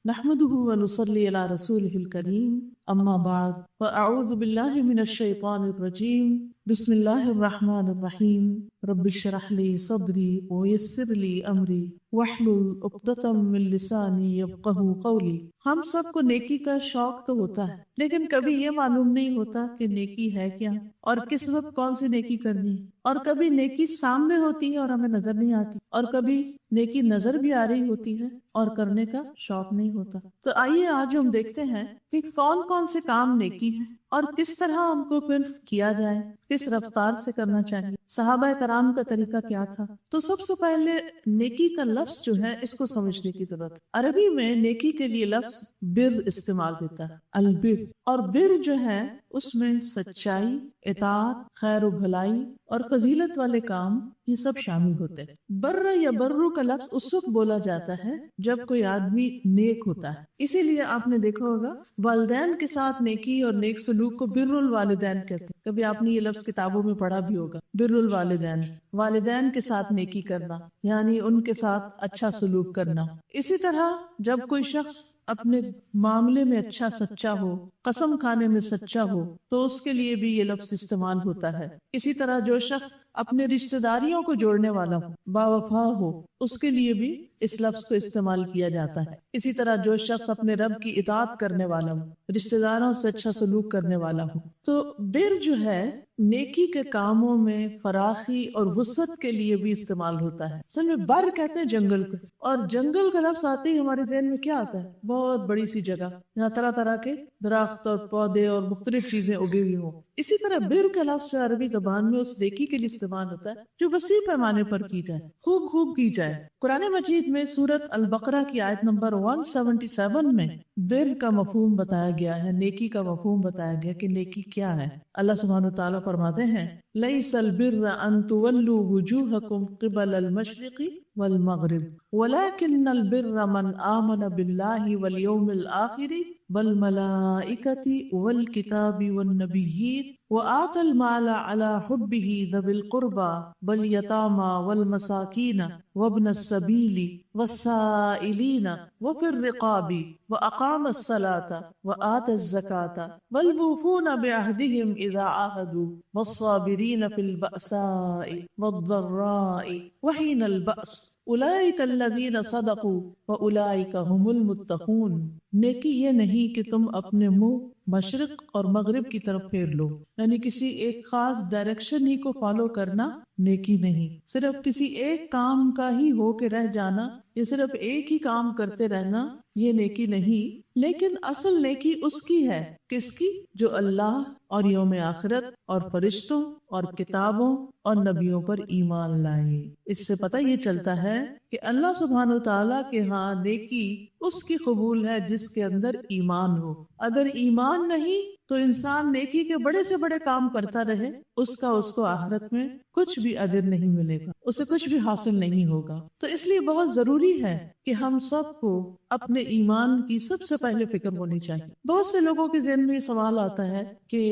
نحمده ونصلي على رسوله الكريم اما بعد فاعوذ بالله من الشيطان الرجيم بسم الله الرحمن الرحيم رب اشرح لي صدري ويسر لي امري واحلل عقدة من لساني يفقهوا قولي۔ ہم سب کو نیکی کا شوق تو ہوتا ہے، لیکن کبھی یہ معلوم نہیں ہوتا کہ نیکی ہے کیا اور کس وقت کون سی نیکی کرنی ہے، اور کبھی نیکی سامنے ہوتی ہے اور ہمیں نظر نہیں آتی، اور کبھی نیکی نظر بھی آ رہی ہوتی ہے اور کرنے کا شوق نہیں ہوتا۔ تو آئیے آج ہم دیکھتے ہیں کہ کون کون سے کام نیکی ہیں اور کس طرح ہم کو پھر کیا جائے، کس رفتار سے کرنا چاہیے، صحابہ کرام کا طریقہ کیا تھا۔ تو سب سے پہلے نیکی کا لفظ جو ہے اس کو سمجھنے کی ضرورت ہے۔ عربی میں نیکی کے لیے لفظ بر استعمال ہوتا ہے، البر، اور بر جو ہے اس میں سچائی، اطاعت، خیر و بھلائی اور فضیلت والے کام یہ سب شامل ہوتے ہیں۔ بر یا برو کا لفظ اس وقت بولا جاتا ہے جب کوئی آدمی نیک ہوتا ہے، اسی لیے آپ نے دیکھا ہوگا والدین کے ساتھ نیکی اور نیک سلوک کو بر الوالدین کہتے ہیں۔ کبھی آپ نے یہ لفظ کتابوں میں پڑھا بھی ہوگا، بر الوالدین، والدین کے ساتھ نیکی کرنا یعنی ان کے ساتھ اچھا سلوک کرنا۔ اسی طرح جب کوئی شخص اپنے معاملے میں اچھا سچا ہو، قسم کھانے میں سچا ہو، تو اس کے لیے بھی یہ لفظ استعمال ہوتا ہے۔ اسی طرح جو شخص اپنے رشتہ داریوں کو جوڑنے والا ہو، باوفا ہو، اس کے لیے بھی اس لفظ کو استعمال کیا جاتا ہے۔ اسی طرح جو شخص اپنے رب کی اطاعت کرنے والا ہو، رشتہ داروں سے اچھا سلوک کرنے والا ہو۔ تو بر جو ہے نیکی کے کاموں میں فراخی اور وسعت کے لیے بھی استعمال ہوتا ہے۔ اصل میں بر کہتے ہیں جنگل کو، اور جنگل کا لفظ آتے ہی ہمارے ذہن میں کیا آتا ہے؟ بہت بڑی سی جگہ جہاں طرح طرح کے درخت اور پودے اور مختلف چیزیں اگی ہوئی ہوں۔ اسی طرح بر کا لفظ عربی زبان میں اس نیکی کے لیے استعمال ہوتا ہے جو وسیع پیمانے پر کی جائے، خوب خوب کی جائے۔ قرآن مجید میں سورۃ البقرہ کی آیت نمبر 177 میں بر کا مفہوم بتایا گیا ہے، نیکی کا مفہوم بتایا گیا کہ نیکی کیا ہے۔ اللہ سبحانہ وتعالی فرماتے ہیں لَيْسَ الْبِرَّ أَن تُوَلُّوا وُجُوهَكُمْ قِبَلَ الْمَشْرِقِ وَالْمَغْرِبِ وَلَكِنَّ الْبِرَّ مَنْ آمَنَ بِاللَّهِ وَالْيَوْمِ الْآخِرِ وَالْمَلَائِكَةِ وَالْكِتَابِ وَالنَّبِيِّينَ وَآتَى الْمَالَ عَلَى حُبِّهِ ذَوِي الْقُرْبَى وَالْيَتَامَى وَالْمَسَاكِينَ وَابْنَ السَّبِيلِ وَالسَّائِلِينَ وَفِي الرِّقَابِ وَأَقَامَ الصَّلَاةَ وَآتَى الزَّكَاةَ وَالْمُوفُونَ بِعَهْدِهِمْ إِذَا عَاهَدُوا وَالصَّابِرِينَ فِي الْبَأْسَاءِ وَالضَّرَّاءِ وَحِينَ الْبَأْسِ أُولَئِكَ الَّذِينَ صَدَقُوا وَأُولَئِكَ هُمُ الْمُتَّقُونَ۔ نیکی یہ نہیں کہ تم اپنے منہ مشرق اور مغرب کی طرف پھیر لو، یعنی کسی ایک خاص ڈائریکشن ہی کو فالو کرنا نیکی نہیں، صرف کسی ایک کام کا ہی ہو کے رہ جانا یا صرف ایک ہی کام کرتے رہنا یہ نیکی نہیں، لیکن اصل نیکی اس کی ہے، کس کی؟ جو اللہ اور یوم آخرت اور فرشتوں اور کتابوں اور نبیوں پر ایمان لائے۔ اس سے پتہ یہ چلتا ہے کہ اللہ سبحانہ وتعالیٰ کے ہاں نیکی اس کی قبول ہے جس کے اندر ایمان ہو۔ اگر ایمان نہیں تو انسان نیکی کے بڑے سے بڑے کام کرتا رہے، اس کو آخرت میں کچھ بھی اجر نہیں ملے گا، اسے کچھ بھی حاصل نہیں ہوگا۔ تو اس لیے بہت ضروری ہے کہ ہم سب کو اپنے ایمان کی سب سے پہلے فکر ہونی چاہیے۔ بہت سے لوگوں کے ذہن میں یہ سوال آتا ہے کہ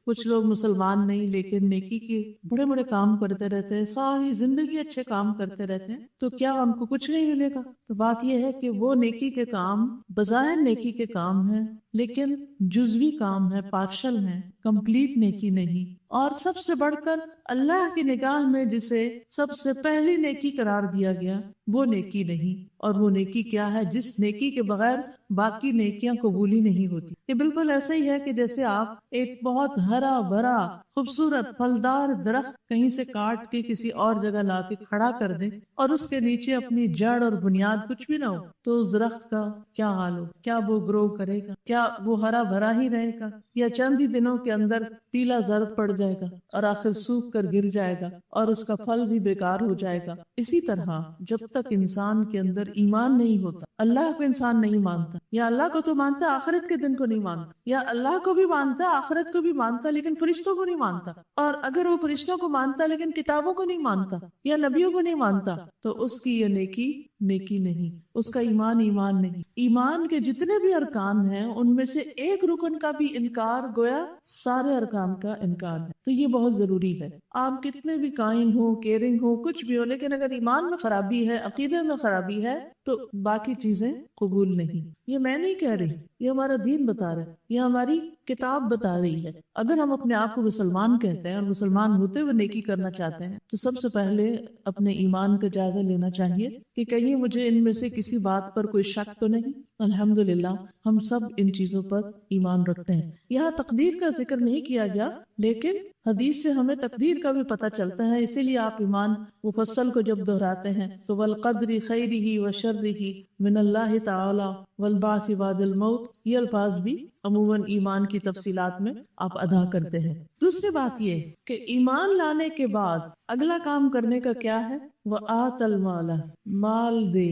کچھ لوگ مسلمان نہیں لیکن نیکی کے بڑے بڑے کام کرتے رہتے ہیں، ساری زندگی اچھے کام کرتے رہتے ہیں، تو کیا ان کو کچھ نہیں ملے گا؟ تو بات یہ ہے کہ وہ نیکی کے کام بظاہر نیکی کے کام ہیں، لیکن جزوی کام ہے، پارشل ہے، کمپلیٹ نیکی نہیں۔ اور سب سے بڑھ کر اللہ کی نگاہ میں جسے سب سے پہلی نیکی قرار دیا گیا وہ نیکی نہیں، اور وہ نیکی کیا ہے؟ جس نیکی کے بغیر باقی نیکیاں قبول ہی نہیں ہوتی۔ یہ بالکل ایسا ہی ہے کہ جیسے آپ ایک بہت ہرا بھرا خوبصورت پھلدار درخت کہیں سے کاٹ کے کسی اور جگہ لا کے کھڑا کر دیں اور اس کے نیچے اپنی جڑ اور بنیاد کچھ بھی نہ ہو، تو اس درخت کا کیا حال ہو؟ کیا وہ گرو کرے گا؟ کیا وہ ہرا بھرا ہی رہے گا، یا چند ہی دنوں کے اندر پیلا زرد پڑ جائے گا اور آخر سوکھ کر گر جائے گا اور اس کا پھل بھی بیکار ہو جائے گا؟ اسی طرح جب تک انسان کے اندر ایمان نہیں ہوتا، اللہ کو انسان نہیں مانتا، یا اللہ کو تو مانتا آخرت کے دن کو نہیں مانتا، یا اللہ کو بھی مانتا آخرت کو بھی مانتا لیکن فرشتوں کو نہیں مانتا، اور اگر وہ فرشتوں کو مانتا لیکن کتابوں کو نہیں مانتا یا نبیوں کو نہیں مانتا، تو اس کی یہ نیکی نہیں، اس کا ایمان نہیں۔ ایمان کے جتنے بھی ارکان ہیں ان میں سے ایک رکن کا بھی انکار گویا سارے ارکان کا انکار ہے۔ تو یہ بہت ضروری ہے۔ آپ کتنے بھی کائنڈ ہو، کیئرنگ ہو، کچھ بھی ہو، لیکن اگر ایمان میں خرابی ہے، عقیدے میں خرابی ہے، تو باقی چیزیں قبول نہیں. یہ میں نہیں کہہ رہی، یہ ہمارا دین بتا رہا ہے، یہ ہماری کتاب بتا رہی ہے. اگر ہم اپنے آپ کو مسلمان کہتے ہیں اور مسلمان ہوتے ہوئے نیکی کرنا چاہتے ہیں تو سب سے پہلے اپنے ایمان کا جائزہ لینا چاہیے کہ کہیں مجھے ان میں سے کسی بات پر کوئی شک تو نہیں. الحمدللہ ہم سب ان چیزوں پر ایمان رکھتے ہیں. یہاں تقدیر کا ذکر نہیں کیا گیا، لیکن حدیث سے ہمیں تقدیر کا بھی پتہ چلتا ہے. اسی لیے آپ ایمان مفصل کو جب دہراتے ہیں تو والقدر خیرہ وشرہ من اللہ تعالی والبعث بعد الموت، یہ الفاظ بھی عموماً ایمان کی تفصیلات میں آپ ادا کرتے ہیں. دوسری بات یہ کہ ایمان لانے کے بعد اگلا کام کرنے کا کیا ہے؟ وآت المال، مال دے،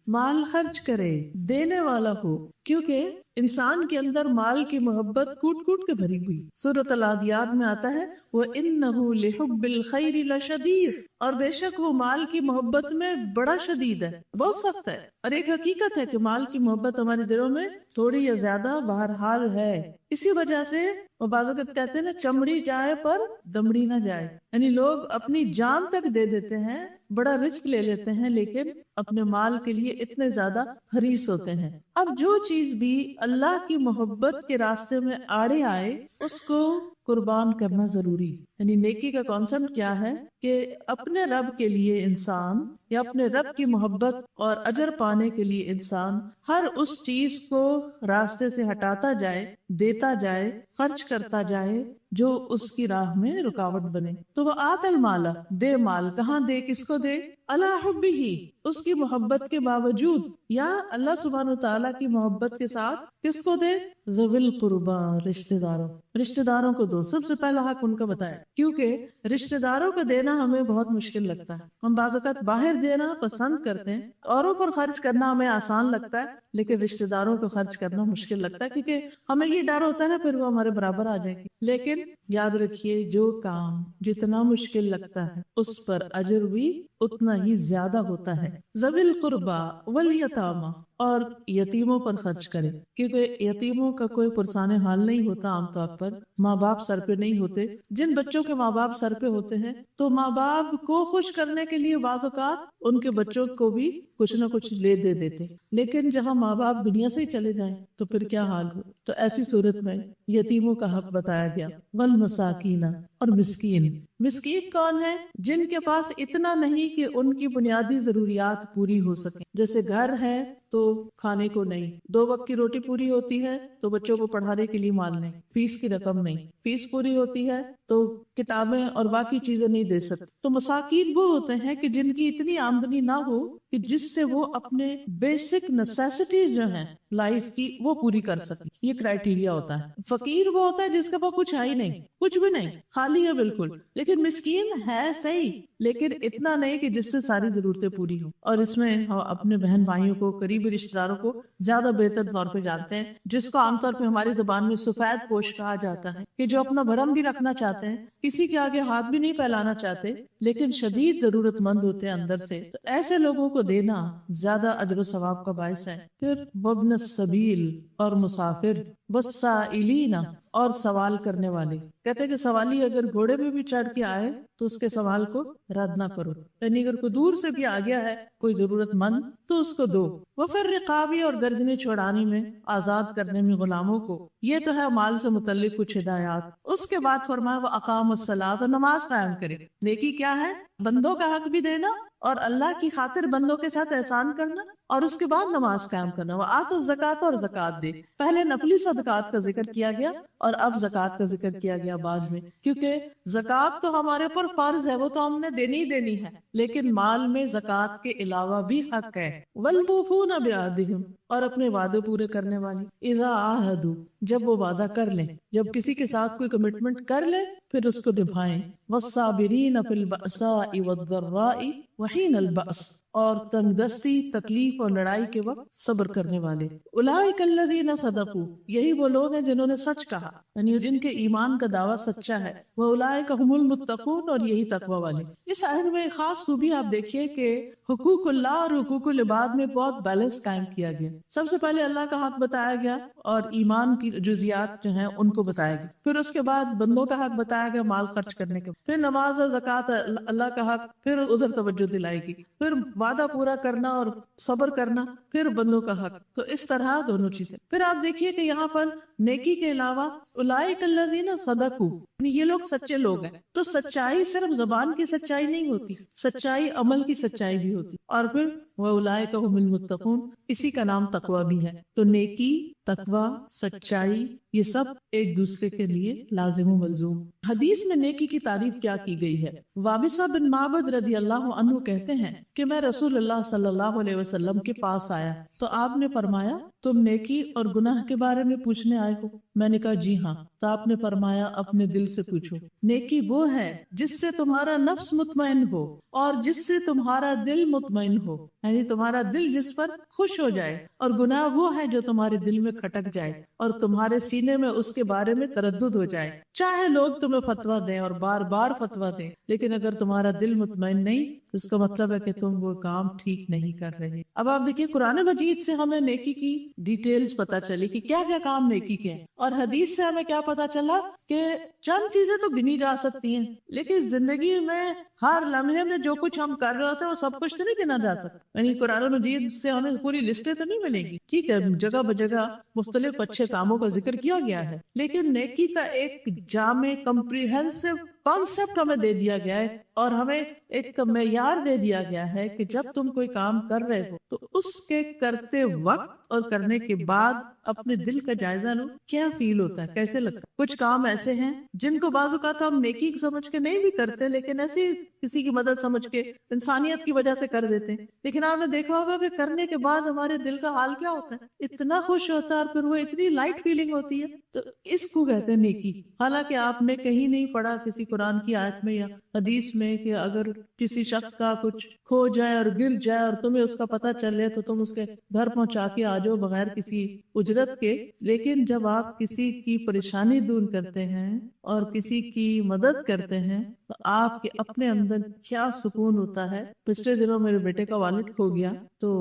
مال خرچ کرے، دینے والا ہو. کیونکہ انسان کے اندر مال کی محبت کوٹ کوٹ کے بھری ہوئی. سورۃ العادیات میں آتا ہے وَإِنَّهُ لِحُبِّ الْخَيْرِ لَشَدِيدٌ، اور بے شک وہ مال کی محبت میں بڑا شدید ہے، بہت سخت ہے. اور ایک حقیقت ہے کہ مال کی محبت ہمارے دلوں میں تھوڑی یا زیادہ بہرحال ہے. اسی وجہ سے وہ بعض اوقات کہتے ہیں نا، چمڑی جائے پر دمڑی نہ جائے، یعنی لوگ اپنی جان تک دے دیتے ہیں، بڑا رسک لے لیتے ہیں، لیکن اپنے مال کے لیے اتنے زیادہ حریص ہوتے ہیں. اب جو چیز بھی اللہ کی محبت کے راستے میں آڑے آئے اس کو قربان کرنا ضروری. یعنی نیکی کا کانسیپٹ کیا ہے کہ اپنے رب کے لیے انسان یا اپنے رب کی محبت اور اجر پانے کے لیے انسان ہر اس چیز کو راستے سے ہٹاتا جائے، دیتا جائے، خرچ کرتا جائے جو اس کی راہ میں رکاوٹ بنے. تو وہ آت المال، دے مال. کہاں دے؟ کس کو دے؟ علی حبہ، اس کی محبت کے باوجود، یا اللہ سبحانہ وتعالی کی محبت کے ساتھ. کس کو دے؟ ذوی القربا، رشتہ داروں. رشتہ داروں کو دو. سب سے پہلا حق ان کا بتایا، کیونکہ رشتہ داروں کو دینا ہمیں بہت مشکل لگتا ہے. ہم بعض اوقات باہر دینا پسند کرتے ہیں، اوروں پر خرچ کرنا ہمیں آسان لگتا ہے، لیکن رشتہ داروں کو خرچ کرنا مشکل لگتا ہے، کیونکہ ہمیں یہ ڈر ہوتا ہے نا پھر وہ ہمارے برابر آ جائیں گے. لیکن یاد رکھیے، جو کام جتنا مشکل لگتا ہے اس پر اجر بھی اتنا ہی زیادہ ہوتا ہے. ذوی القربا والیتامی، اور یتیموں پر خرچ کرے، کیونکہ یتیموں کا کوئی پرسان حال نہیں ہوتا. عام طور پر ماں باپ سر پہ نہیں ہوتے. جن بچوں کے ماں باپ سر پہ ہوتے ہیں تو ماں باپ کو خوش کرنے کے لیے بعض اوقات ان کے بچوں کو بھی کچھ نہ کچھ لے دے دیتے. لیکن جہاں ماں باپ دنیا سے ہی چلے جائیں تو پھر کیا حال ہو؟ تو ایسی صورت میں یتیموں کا حق بتایا گیا. والمساکین، اور مسکین. مسکین کون ہے؟ جن کے پاس اتنا نہیں کہ ان کی بنیادی ضروریات پوری ہو سکیں. جیسے گھر ہے تو کھانے کو نہیں، 2 وقت کی روٹی پوری ہوتی ہے تو بچوں کو پڑھانے کے لیے مال نہیں، فیس کی رقم نہیں، فیس پوری ہوتی ہے تو کتابیں اور باقی چیزیں نہیں دے سکتے. تو مساکین وہ ہوتے ہیں کہ جن کی اتنی آمدنی نہ ہو کہ جس سے وہ اپنے بیسک نیسیسٹیز جو ہیں لائف کی وہ پوری کر سکیں. یہ کرائیٹیریا ہوتا ہے. فقیر وہ ہوتا ہے جس کے پاس کچھ ہے ہی نہیں، کچھ بھی نہیں، خالی ہے بالکل. لیکن مسکین ہے صحیح، لیکن اتنا نہیں کہ جس سے ساری ضرورتیں پوری ہوں. اور اس میں ہم اپنے بہن بھائیوں کو، قریبی رشتہ داروں کو زیادہ بہتر طور پہ جانتے ہیں، جس کو عام طور پہ ہماری زبان میں سفید پوش کہا جاتا ہے، کہ جو اپنا بھرم بھی رکھنا چاہتے ہیں، کسی کے آگے ہاتھ بھی نہیں پھیلانا چاہتے، لیکن شدید ضرورت مند ہوتے ہیں اندر سے. تو ایسے لوگوں کو دینا زیادہ اجر و ثواب کا باعث ہے. پھر وابن السبیل، اور مسافر. والسائلین، اور سوال کرنے والے. کہتے ہیں کہ سوالی اگر گھوڑے میں بھی چڑھ کے آئے تو اس کے سوال کو رد نہ کرو، یعنی اگر کوئی دور سے بھی آ گیا ہے کوئی ضرورت مند تو اس کو دو. وہ پھر رقابی، اور گردنیں چھڑانے میں، آزاد کرنے میں غلاموں کو. یہ تو ہے مال سے متعلق کچھ ہدایات. اس کے بعد فرمایا وہ اقام الصلاۃ، اور نماز قائم کرے. نیکی کیا ہے؟ بندوں کا حق بھی دینا اور اللہ کی خاطر بندوں کے ساتھ احسان کرنا، اور اس کے بعد نماز قائم کرنا. وہ آت الزکات، اور زکات دے. پہلے نفلی صدقات کا ذکر کیا گیا اور اب زکات کا ذکر کیا گیا بعد میں، کیونکہ زکات تو ہمارے اوپر فرض ہے، وہ تو ہم نے دینی ہی دینی ہے، لیکن مال میں زکات کے علاوہ بھی حق ہے. والموفون بعہدہم، اور اپنے وعدے پورے کرنے والی. اذا عاہدوا، جب وہ وعدہ کر لیں، جب کسی کے ساتھ کوئی کمٹمنٹ کر لیں پھر اس کو نبھائیں. والصابرین فی البأساء والضراء وحین البأس، اور تنگ دستی، تکلیف اور لڑائی کے وقت صبر کرنے والے. اولئک الذین صدقوا، یہی وہ لوگ ہیں جنہوں نے سچ کہا، یعنی جن کے ایمان کا دعویٰ سچا ہے. واولئک هم المتقون، اور یہی تقوی والے. اس آیت میں خاص خوبی آپ دیکھیے کہ حقوق اللہ اور حقوق العباد میں بہت بیلنس قائم کیا گیا. سب سے پہلے اللہ کا حق بتایا گیا اور ایمان کی جزیات جو ہیں ان کو بتایا گیا. پھر اس کے بعد بندوں کا حق بتایا بتایا گیا مال خرچ کرنے کے، پھر نماز اور زکوٰۃ اللہ کا حق، پھر ادھر توجہ دلائے گی، پھر وعدہ پورا کرنا اور صبر کرنا، پھر بندوں کا حق. تو اس طرح دونوں چیزیں. پھر آپ دیکھیے کہ یہاں پر نیکی کے علاوہ اولئک الذین صدقوا، یعنی یہ لوگ سچے لوگ ہیں. تو سچائی صرف زبان کی سچائی نہیں ہوتی، سچائی عمل کی سچائی بھی ہوتی. اور پھر وَأُولَئِكَ هُمُ الْمُتَّقُونَ، اسی کا نام تقوی بھی ہے. تو نیکی، تقوی، سچائی، یہ سب ایک دوسرے کے لیے لازم و ملزوم. حدیث میں نیکی کی تعریف کیا کی گئی ہے؟ وابصہ بن معبد رضی اللہ عنہ کہتے ہیں کہ میں رسول اللہ صلی اللہ علیہ وسلم کے پاس آیا تو آپ نے فرمایا تم نیکی اور گناہ کے بارے میں پوچھنے آئے ہو؟ میں نے کہا جی ہاں. تو آپ نے فرمایا اپنے دل سے پوچھو. نیکی وہ ہے جس سے تمہارا نفس مطمئن ہو اور جس سے تمہارا دل مطمئن ہو، یعنی تمہارا دل جس پر خوش ہو جائے. اور گناہ وہ ہے جو تمہارے دل میں کھٹک جائے اور تمہارے سینے میں اس کے بارے میں تردد ہو جائے. چاہے لوگ تمہیں فتویٰ دیں اور بار بار فتویٰ دیں، لیکن اگر تمہارا دل مطمئن نہیں تو اس کا مطلب ہے کہ تم وہ کام ٹھیک نہیں کر رہے. اب آپ دیکھیے قرآن مجید سے ہمیں نیکی کی ڈیٹیلز پتا چلی کہ کیا کیا کام نیکی کے ہیں، اور حدیث سے ہمیں کیا پتا چلا کہ چند چیزیں تو گنی جا سکتی ہیں، لیکن زندگی میں ہر لمحے میں جو کچھ ہم کر رہے ہوتے ہیں وہ سب کچھ تو نہیں گنا جا سکتا. یعنی قرآن مجید سے ہمیں پوری لسٹیں تو نہیں ملیں گی. ٹھیک ہے، جگہ بجگہ مختلف اچھے کاموں کا ذکر کیا گیا ہے، لیکن نیکی کا ایک جامع کمپریہنسو کانسیپٹ ہمیں دے دیا گیا ہے، اور ہمیں ایک معیار دے دیا گیا ہے کہ جب تم کوئی کام کر رہے ہو تو اس کے کرتے وقت اور کرنے کے بعد اپنے دل کا جائزہ لو، کیا فیل ہوتا ہے، کیسے لگتا ہے. کچھ کام ایسے ہیں جن کو بعض اوقات ہم نیکی سمجھ کے نہیں بھی کرتے، لیکن ایسی کسی کی مدد سمجھ کے انسانیت کی وجہ سے کر دیتے ہیں. لیکن آپ نے دیکھا ہوگا کہ کرنے کے بعد ہمارے دل کا حال کیا ہوتا ہے، اتنا خوش ہوتا ہے اور پھر وہ اتنی لائٹ فیلنگ ہوتی ہے. تو اس کو کہتے ہیں نیکی. حالانکہ آپ نے کہیں نہیں پڑھا کسی قرآن کی آیت میں یا حدیث میں کہ اگر کسی شخص کا کچھ کھو جائے اور گر جائے اور تمہیں اس کا پتہ چلے تو تم اس کے گھر پہنچا کے آ جاؤ بغیر کسی اجرت کے. لیکن جب آپ کسی کی پریشانی دور کرتے ہیں اور کسی کی مدد کرتے ہیں تو آپ کے اپنے اندر کیا سکون ہوتا ہے. پچھلے دنوں میرے بیٹے کا والد کھو گیا تو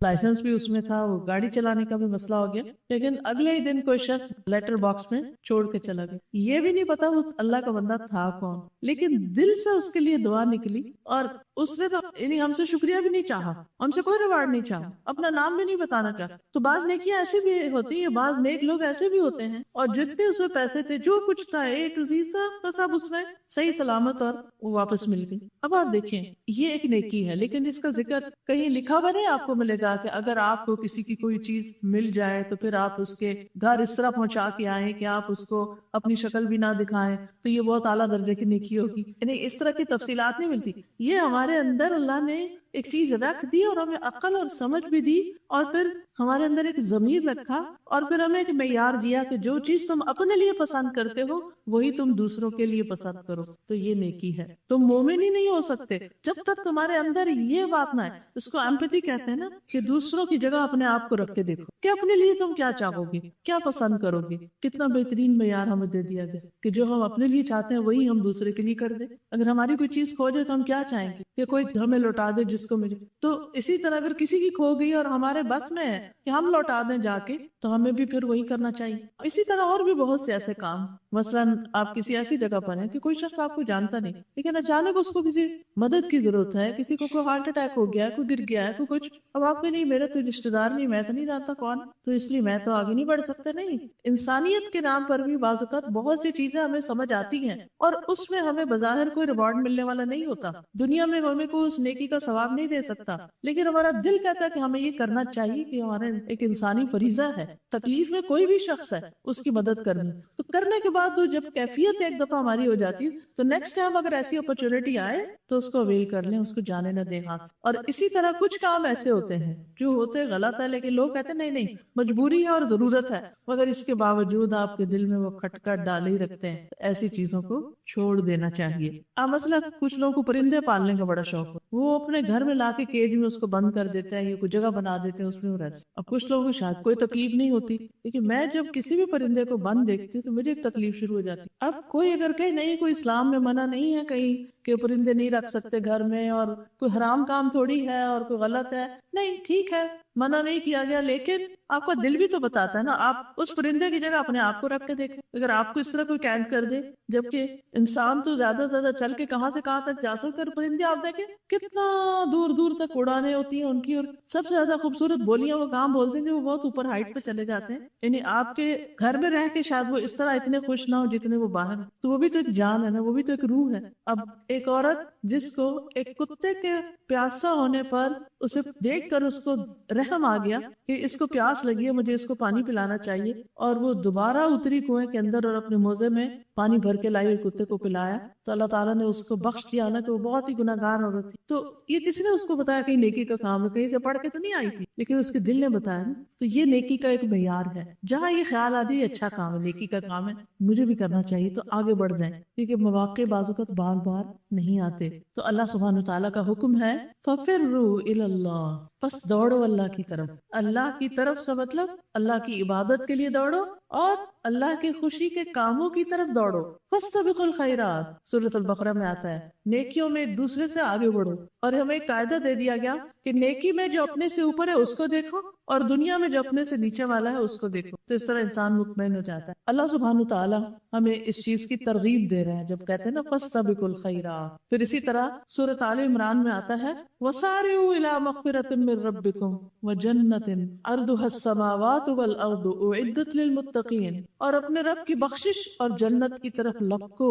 لائسنس بھی اس میں تھا، وہ گاڑی چلانے کا بھی مسئلہ ہو گیا، لیکن اگلے ہی دن کوئی شخص لیٹر باکس میں چھوڑ کے چلا گیا. یہ بھی نہیں پتا وہ اللہ کا بندہ تھا کون، لیکن دل سے اس کے لیے دعا نکلی اور اس نے تو یعنی ہم سے شکریہ بھی نہیں چاہا، ہم سے کوئی ریوارڈ نہیں چاہا، اپنا نام بھی نہیں بتانا چاہا. تو بعض نیکیاں ایسی بھی ہوتی ہیں، بعض نیک لوگ ایسے بھی ہوتے ہیں اور جتنے اس میں پیسے تھے جو کچھ تھا A to Z سب کا سب اس میں صحیح سلامت اور وہ واپس مل گئی. اب آپ دیکھیں یہ ایک نیکی ہے، لیکن اس کا ذکر کہیں لکھا ہوا نہیں آپ کو ملے گا کہ اگر آپ کو کسی کی کوئی چیز مل جائے تو پھر آپ اس کے گھر اس طرح پہنچا کے آئیں کہ آپ اس کو اپنی شکل بھی نہ دکھائیں تو یہ بہت اعلیٰ درجے کی نیکی ہوگی. یعنی اس طرح کی تفصیلات نہیں ملتی. یہ ہمارے اندر اللہ نے ایک چیز رکھ دی اور ہمیں عقل اور سمجھ بھی دی، اور پھر ہمارے اندر ایک ضمیر رکھا اور پھر ہمیں ایک معیار دیا کہ جو چیز تم اپنے لیے پسند کرتے ہو وہی تم دوسروں کے لیے پسند کرو. تو یہ نیکی ہے. تم مومن ہی نہیں ہو سکتے جب تک تمہارے اندر یہ بات نہ ہے. اس کو ایمپیتھی کہتے ہیں نا، کہ دوسروں کی جگہ اپنے آپ کو رکھ کے دیکھو کہ اپنے لیے تم کیا چاہو گے، کیا پسند کرو گے. کتنا بہترین معیار ہمیں دے دیا گیا کہ جو ہم اپنے لیے چاہتے ہیں وہی ہم دوسرے کے لیے کر دیں. اگر ہماری کوئی چیز کھو جائے تو ہم کیا چاہیں گے کہ کوئی ہمیں لوٹا دے جس کو ملے. تو اسی طرح اگر کسی کی کھو گئی اور ہمارے بس میں ہے کہ ہم لوٹا دیں جا کے تو ہمیں بھی پھر وہی کرنا چاہیے. اسی طرح اور بھی بہت سے ایسے کام، مثلاً آپ کسی ایسی جگہ پر ہیں کہ کوئی شخص آپ کو جانتا نہیں لیکن اچانک اس کو کسی مدد کی ضرورت ہے، کسی کو کوئی ہارٹ اٹیک ہو گیا ہے، کوئی گر گیا ہے، کوئی کچھ. اب آپ کو نہیں میرے تو رشتے دار نہیں، میں تو نہیں جانتا کون، تو اس لیے میں تو آگے نہیں بڑھ سکتا. نہیں، انسانیت کے نام پر بھی بعض اوقات بہت سی چیزیں ہمیں سمجھ آتی ہیں اور اس میں ہمیں بظاہر کوئی ریوارڈ ملنے والا نہیں ہوتا. دنیا میں ہمیں کوئی اس نیکی کا ثواب نہیں دے سکتا، لیکن ہمارا دل کہتا ہے کہ ہمیں یہ کرنا چاہیے کہ ہمارا ایک انسانی فریضہ ہے. تکلیف میں کوئی بھی شخص ہے اس کی مدد کرنی، تو کرنے کے بعد جب کیفیت ایک دفعہ ہماری ہو جاتی ہے تو نیکسٹ ٹائم اگر ایسی اپرچونٹی آئے تو اس کو اویل کر لیں، اس کو جانے نہ دیں ہاتھ. اور اسی طرح کچھ کام ایسے ہوتے ہیں جو ہوتے غلط ہے لیکن لوگ کہتے ہیں نہیں نہیں مجبوری ہے اور ضرورت ہے، مگر اس کے باوجود آپ کے دل میں وہ کھٹکھٹ ڈالے ہی رکھتے ہیں. ایسی چیزوں کو چھوڑ دینا چاہیے. مثلا کچھ لوگوں کو پرندے پالنے کا بڑا شوق ہے، وہ اپنے گھر میں لا کے کیج میں اس کو بند کر دیتے ہیں یا کوئی جگہ بنا دیتے ہیں اس میں وہ رہتے. اب کچھ لوگوں کو شاید کوئی تکلیف نہیں ہوتی، لیکن میں جب کسی بھی پرندے کو بند دیکھتی ہوں تو مجھے ایک تکلیف شروع ہو جاتی. اب کوئی اگر کہے نہیں کوئی اسلام میں منع نہیں ہے کہیں کہ پرندے نہیں رکھ سکتے گھر میں اور کوئی حرام کام تھوڑی ہے اور کوئی غلط ہے، نہیں ٹھیک ہے منع نہیں کیا گیا، لیکن آپ کا دل بھی تو بتاتا ہے نا. آپ اس پرندے کی جگہ اپنے آپ کو رکھ کے دیکھیں. اگر آپ کو اس طرح کوئی قید کر دے، جبکہ انسان تو زیادہ سے زیادہ چل کے کہاں سے کہاں تک جا سکتا ہے، پرندے آپ دیکھیں کتنا دور دور تک اڑانے ہوتی ہیں ان کی، اور سب سے زیادہ خوبصورت بولیاں وہ کام بولتے ہیں جو وہ بہت اوپر ہائٹ پہ چلے جاتے ہیں. یعنی آپ کے گھر میں رہ کے شاید وہ اس طرح اتنے خوش نہ ہو جتنے وہ باہر. تو وہ بھی تو ایک جان ہے نا، وہ بھی تو ایک روح ہے. اب ایک عورت جس کو ایک کتے کے پیاسا ہونے پر اسے دیکھ کر اس کو رحم آ گیا کہ اس کو پیاس لگی ہے، مجھے اس کو پانی پلانا چاہیے، اور وہ دوبارہ اتری کنویں کے اندر اور اپنے موزے میں پانی بھر کے لائی اور کتے کو پلایا، تو اللہ تعالیٰ نے اس کو بخش دیا نا کہ وہ بہت ہی گناہگار عورت تھی. تو یہ کسی نے اس کو بتایا کہ نیکی کا کام ہے، کہیں سے پڑھ کے تو نہیں آئی تھی، لیکن اس کے دل نے بتایا نا. تو یہ نیکی کا ایک معیار ہے. جہاں یہ خیال آ جائے اچھا کام ہے، نیکی کا کام ہے، مجھے بھی کرنا چاہیے، تو آگے بڑھ جائیں، کیونکہ مواقع بعض اوقات بار بار نہیں آتے. تو اللہ سبحانہ تعالیٰ کا حکم ہے فَفِرُّوا إِلَى اللَّهِ، پس دوڑو اللہ کی طرف. اللہ کی طرف سے مطلب اللہ کی عبادت کے لیے دوڑو اور اللہ کے خوشی کے کاموں کی طرف دوڑو. فَاسْتَبِقُوا الْخَيْرَاتِ، سورۃ البقرہ میں آتا ہے نیکیوں میں ایک دوسرے سے آگے بڑھو. اور ہمیں ایک قاعدہ دے دیا گیا کہ نیکی میں جو اپنے سے اوپر ہے اس کو دیکھو، اور دنیا میں جو اپنے سے نیچے والا ہے اس کو دیکھو. تو اس طرح انسان مطمئن ہو جاتا ہے. اللہ سبحانہ تعالیٰ ہمیں اس چیز کی ترغیب دے رہے ہیں جب کہتے ہیں نا فَاسْتَبِقُوا الْخَيْرَاتِ. پھر اسی طرح سورۃ آل عمران میں آتا ہے وَسَارِعُوا إِلَىٰ مَغْفِرَةٍ مِّن رَّبِّكُمْ وَجَنَّةٍ عَرْضُهَا السَّمَاوَاتُ وَالْأَرْضُ أُعِدَّتْ لِلْمُتَّقِينَ، اور اپنے رب کی بخشش اور جنت کی طرف لپکو،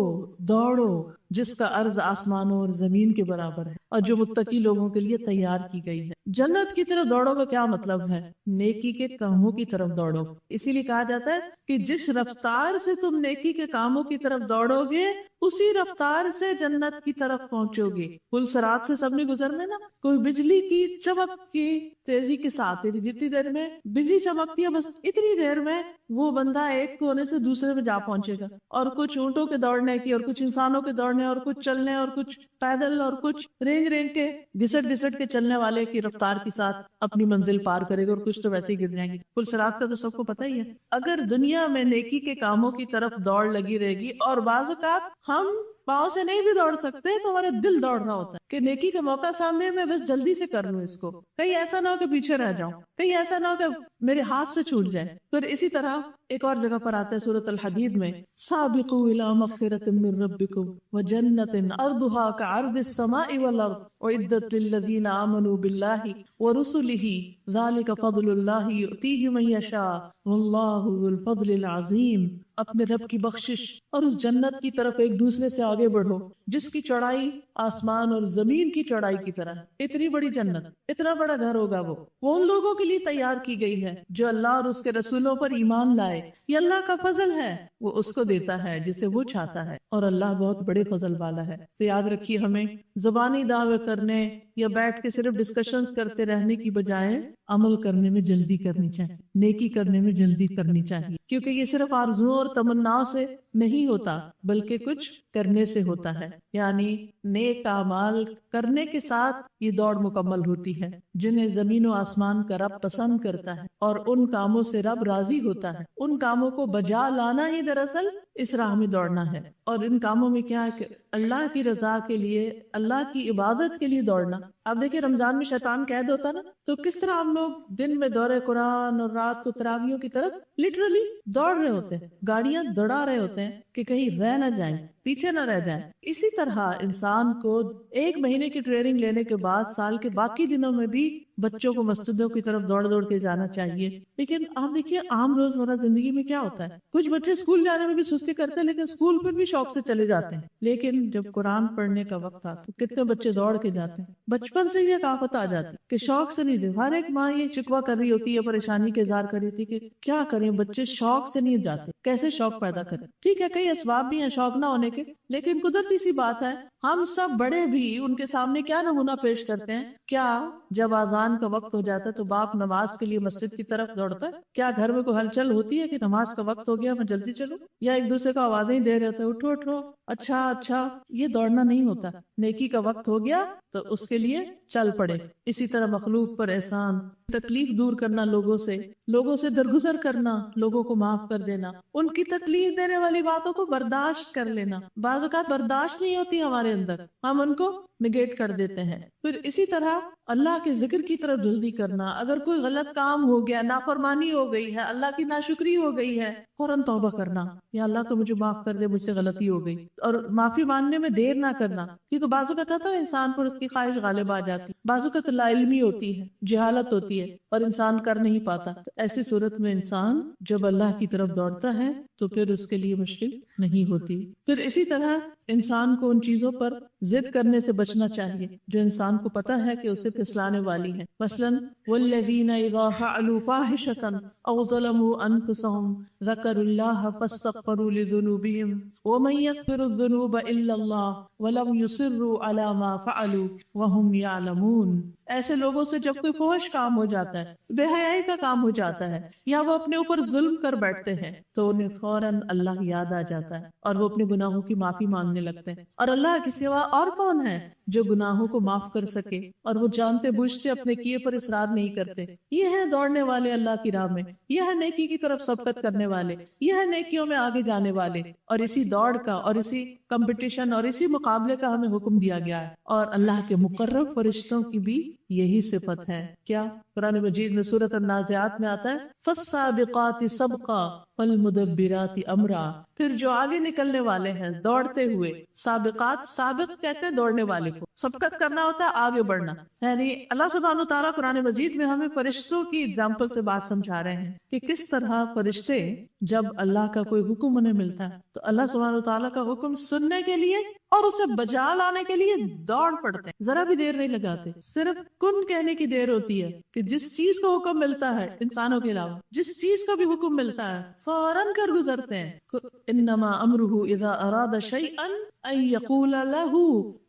دوڑو، جس کا عرض آسمانوں اور زمین کے برابر ہے اور جو متقی لوگوں کے لیے تیار کی گئی ہے. جنت کی طرف دوڑو کا کیا مطلب ہے؟ نیکی کے کاموں کی طرف دوڑو. اسی لیے کہا جاتا ہے کہ جس رفتار سے تم نیکی کے کاموں کی طرف دوڑو گے اسی رفتار سے جنت کی طرف پہنچو گے. پل صراط سے سب نے گزرنا نا، کوئی بجلی کی چمک کی تیزی کے ساتھ، جتنی دیر میں بجلی چمکتی ہے بس اتنی دیر میں وہ بندہ ایک کونے سے دوسرے میں جا پہنچے گا. اور کچھ اونٹوں کے دوڑنے کی، اور کچھ انسانوں کے دوڑنے، اور کچھ چلنے، اور کچھ پیدل، اور کچھ رینگ رینگ کے گھسٹ گھسٹ کے چلنے والے کی رفتار کے ساتھ اپنی منزل پار کرے گا، اور کچھ تو ویسے ہی گر جائیں گے. پل صراط کا تو سب کو پتہ ہی ہے. اگر دنیا میں نیکی کے کاموں کی طرف دوڑ لگی رہے گی، اور بعض اوقات ہم پاؤں سے نہیں بھی دوڑ سکتے تو ہمارا دل دوڑ رہا ہوتا ہے کہ نیکی کا موقع سامنے، میں بس جلدی سے کر لوں اس کو، کہیں ایسا نہ ہو کہ پیچھے رہ جاؤں، کہیں ایسا نہ ہو کہ میرے ہاتھ سے چھوٹ جائے. پھر اسی طرح ایک اور جگہ پر آتا ہے سورۃ الحدید میں سابقوا الی مغفرۃ من ربکم وجنۃ عرضها كعرض السماء والارض اعدت للذین آمنوا باللہ ورسلہ ذلک فضل اللہ یؤتیہ من یشاء واللہ ذو الفضل العظیم. اپنے رب کی بخشش اور اس جنت کی طرف ایک دوسرے سے آگے بڑھو جس کی چوڑائی آسمان اور زمین کی چوڑائی کی طرح. اتنی بڑی جنت، اتنا بڑا گھر ہوگا وہ ان لوگوں کے لیے تیار کی گئی ہے جو اللہ اور اس کے رسولوں پر ایمان لائے. یہ اللہ کا فضل ہے، وہ اس کو دیتا ہے جسے وہ چاہتا ہے، اور اللہ بہت بڑے فضل والا ہے. تو یاد رکھیے ہمیں زبانی دعوے کرنے یا بیٹھ کے صرف ڈسکشنز کرتے رہنے کی بجائے عمل کرنے میں جلدی کرنی چاہیے، نیکی کرنے میں جلدی کرنی چاہیے، کیونکہ یہ صرف آرزوؤں اور تمناؤں سے نہیں ہوتا بلکہ کچھ کرنے سے ہوتا ہے. یعنی نیک اعمال کرنے کے ساتھ یہ دوڑ مکمل ہوتی ہے جنہیں زمین و آسمان کا رب پسند کرتا ہے، اور ان کاموں سے رب راضی ہوتا ہے. ان کاموں کو بجا لانا ہی دراصل اس راہ میں دوڑنا ہے. اور ان کاموں میں کیا ہے کہ اللہ کی رضا کے لیے، اللہ کی عبادت کے لیے دوڑنا. آپ دیکھیں رمضان میں شیطان قید ہوتا نا، تو کس طرح ہم لوگ دن میں دورے قرآن اور رات کو تراویحوں کی طرف لٹرلی دوڑ رہے ہوتے ہیں، گاڑیاں دوڑا رہے ہوتے ہیں کہ کہیں رہ نہ جائیں، پیچھے نہ رہ جائیں. اسی طرح انسان کو ایک مہینے کی ٹریننگ لینے کے بعد سال کے باقی دنوں میں بھی بچوں کو مسجدوں کی طرف دوڑ دوڑ کے جانا چاہیے. لیکن آپ دیکھیے عام روزمرہ زندگی میں کیا ہوتا ہے، کچھ بچے اسکول جانے میں بھی سستی کرتے ہیں لیکن اسکول پر بھی شوق سے چلے جاتے ہیں. لیکن جب قرآن پڑھنے کا وقت آتا ہے کتنے بچے دوڑ کے جاتے ہیں. بچپن سے یہ کہاوت آ جاتی کہ شوق سے نہیں دے. ہر ایک ماں یہ شکوہ کر رہی ہوتی ہے، پریشانی کے اظہار کر رہی تھی کہ کیا کریں، بچے شوق سے نہیں جاتے، کیسے شوق پیدا کریں. ٹھیک ہے کئی اسباب بھی ہیں شوق نہ ہونے کے، لیکن قدرتی سی بات ہے ہم سب بڑے بھی ان کے سامنے کیا نمونہ پیش کرتے ہیں. کیا جب اذان کا وقت ہو جاتا ہے تو باپ نماز کے لیے مسجد کی طرف دوڑتا ہے؟ کیا گھر میں کوئی ہلچل ہوتی ہے کہ نماز کا وقت ہو گیا میں جلدی چلوں؟ یا ایک دوسرے کو آوازیں ہی دے رہے ہوتے ہیں اٹھو اٹھو، اچھا اچھا. یہ دوڑنا نہیں ہوتا. نیکی کا وقت ہو گیا تو اس کے لیے چل پڑے. اسی طرح مخلوق پر احسان تکلیف دور کرنا لوگوں سے درگزر کرنا، لوگوں کو معاف کر دینا، ان کی تکلیف دینے والی باتوں کو برداشت کر لینا۔ بعض اوقات برداشت نہیں ہوتی ہمارے اندر، ہم ان کو نگیٹ کر دیتے ہیں۔ پھر اسی طرح اللہ کے ذکر کی طرف جلدی کرنا، اگر کوئی غلط کام ہو گیا، نافرمانی ہو گئی ہے، اللہ کی ناشکری ہو گئی ہے، فوراً توبہ کرنا، یا اللہ تو مجھے معاف کر دے، مجھ سے غلطی ہو گئی، اور معافی مانگنے میں دیر نہ کرنا، کیونکہ بعض اوقات ہوتا ہے انسان پر اس کی خواہش غالب آ جاتی، بعض اوقات لا علمی ہوتی ہے، جہالت ہوتی ہے اور انسان کر نہیں پاتا۔ تو ایسی صورت میں انسان جب اللہ کی طرف دوڑتا ہے تو پھر اس کے لیے مشکل نہیں ہوتی۔ پھر اسی طرح انسان کو ان چیزوں پر ضد کرنے سے بچنا چاہیے جو انسان کو پتہ ہے کہ اسے پھسلانے والی ہیں، مثلاً والذین اذا فعلوا فاحشۃ او ظلموا انفسهم ذکروا اللہ فاستغفروا لذنوبهم ومن یغفر الذنوب الا اللہ ولم یصروا علی ما فعلوا وهم یعلمون۔ ایسے لوگوں سے جب کوئی فحش کام ہو جاتا ہے، بے حیائی کا کام ہو جاتا ہے، یا وہ اپنے اوپر ظلم کر بیٹھتے ہیں، تو انہیں فوراً اللہ یاد آ جاتا ہے اور وہ اپنے گناہوں کی معافی مانگنے لگتے ہیں۔ اور اللہ کے سوا اور کون ہے جو گناہوں کو معاف کر سکے، اور وہ جانتے بوجھتے اپنے کیے پر اصرار نہیں کرتے۔ یہ ہے دوڑنے والے اللہ کی راہ میں، یہ ہے نیکی کی طرف سبقت کرنے والے، یہ ہے نیکیوں میں آگے جانے والے، اور اسی دوڑ کا اور اسی کمپٹیشن اور اسی مقابلے کا ہمیں حکم دیا گیا ہے۔ اور اللہ کے مقرب فرشتوں کی بھی یہی صفت ہے۔ کیا؟ قرآن مجید میں سورۃ النازعات میں آتا ہے فالسابقات سبقا فالمدبرات امرا، پھر جو آگے نکلنے والے ہیں دوڑتے ہوئے، سابقات، سابق کہتے ہیں دوڑنے والے کو، سبقت کرنا ہوتا ہے آگے بڑھنا، یعنی اللہ سبحانہ وتعالیٰ قرآن مجید میں ہمیں فرشتوں کی اگزامپل سے بات سمجھا رہے ہیں کہ کس طرح فرشتے جب اللہ کا کوئی حکم انہیں ملتا ہے تو اللہ سبحانہ وتعالیٰ کا حکم سننے کے لیے اور اسے بجا لانے کے لیے دوڑ پڑتے ہیں، ذرا بھی دیر نہیں لگاتے۔ صرف کن کہنے کی دیر ہوتی ہے کہ جس چیز کو حکم ملتا ہے انسانوں کے علاوہ، جس چیز کا بھی حکم ملتا ہے فوراً کر گزرتے ہیں۔ انما امرہ اذا اراد شیئا ان یقول لہ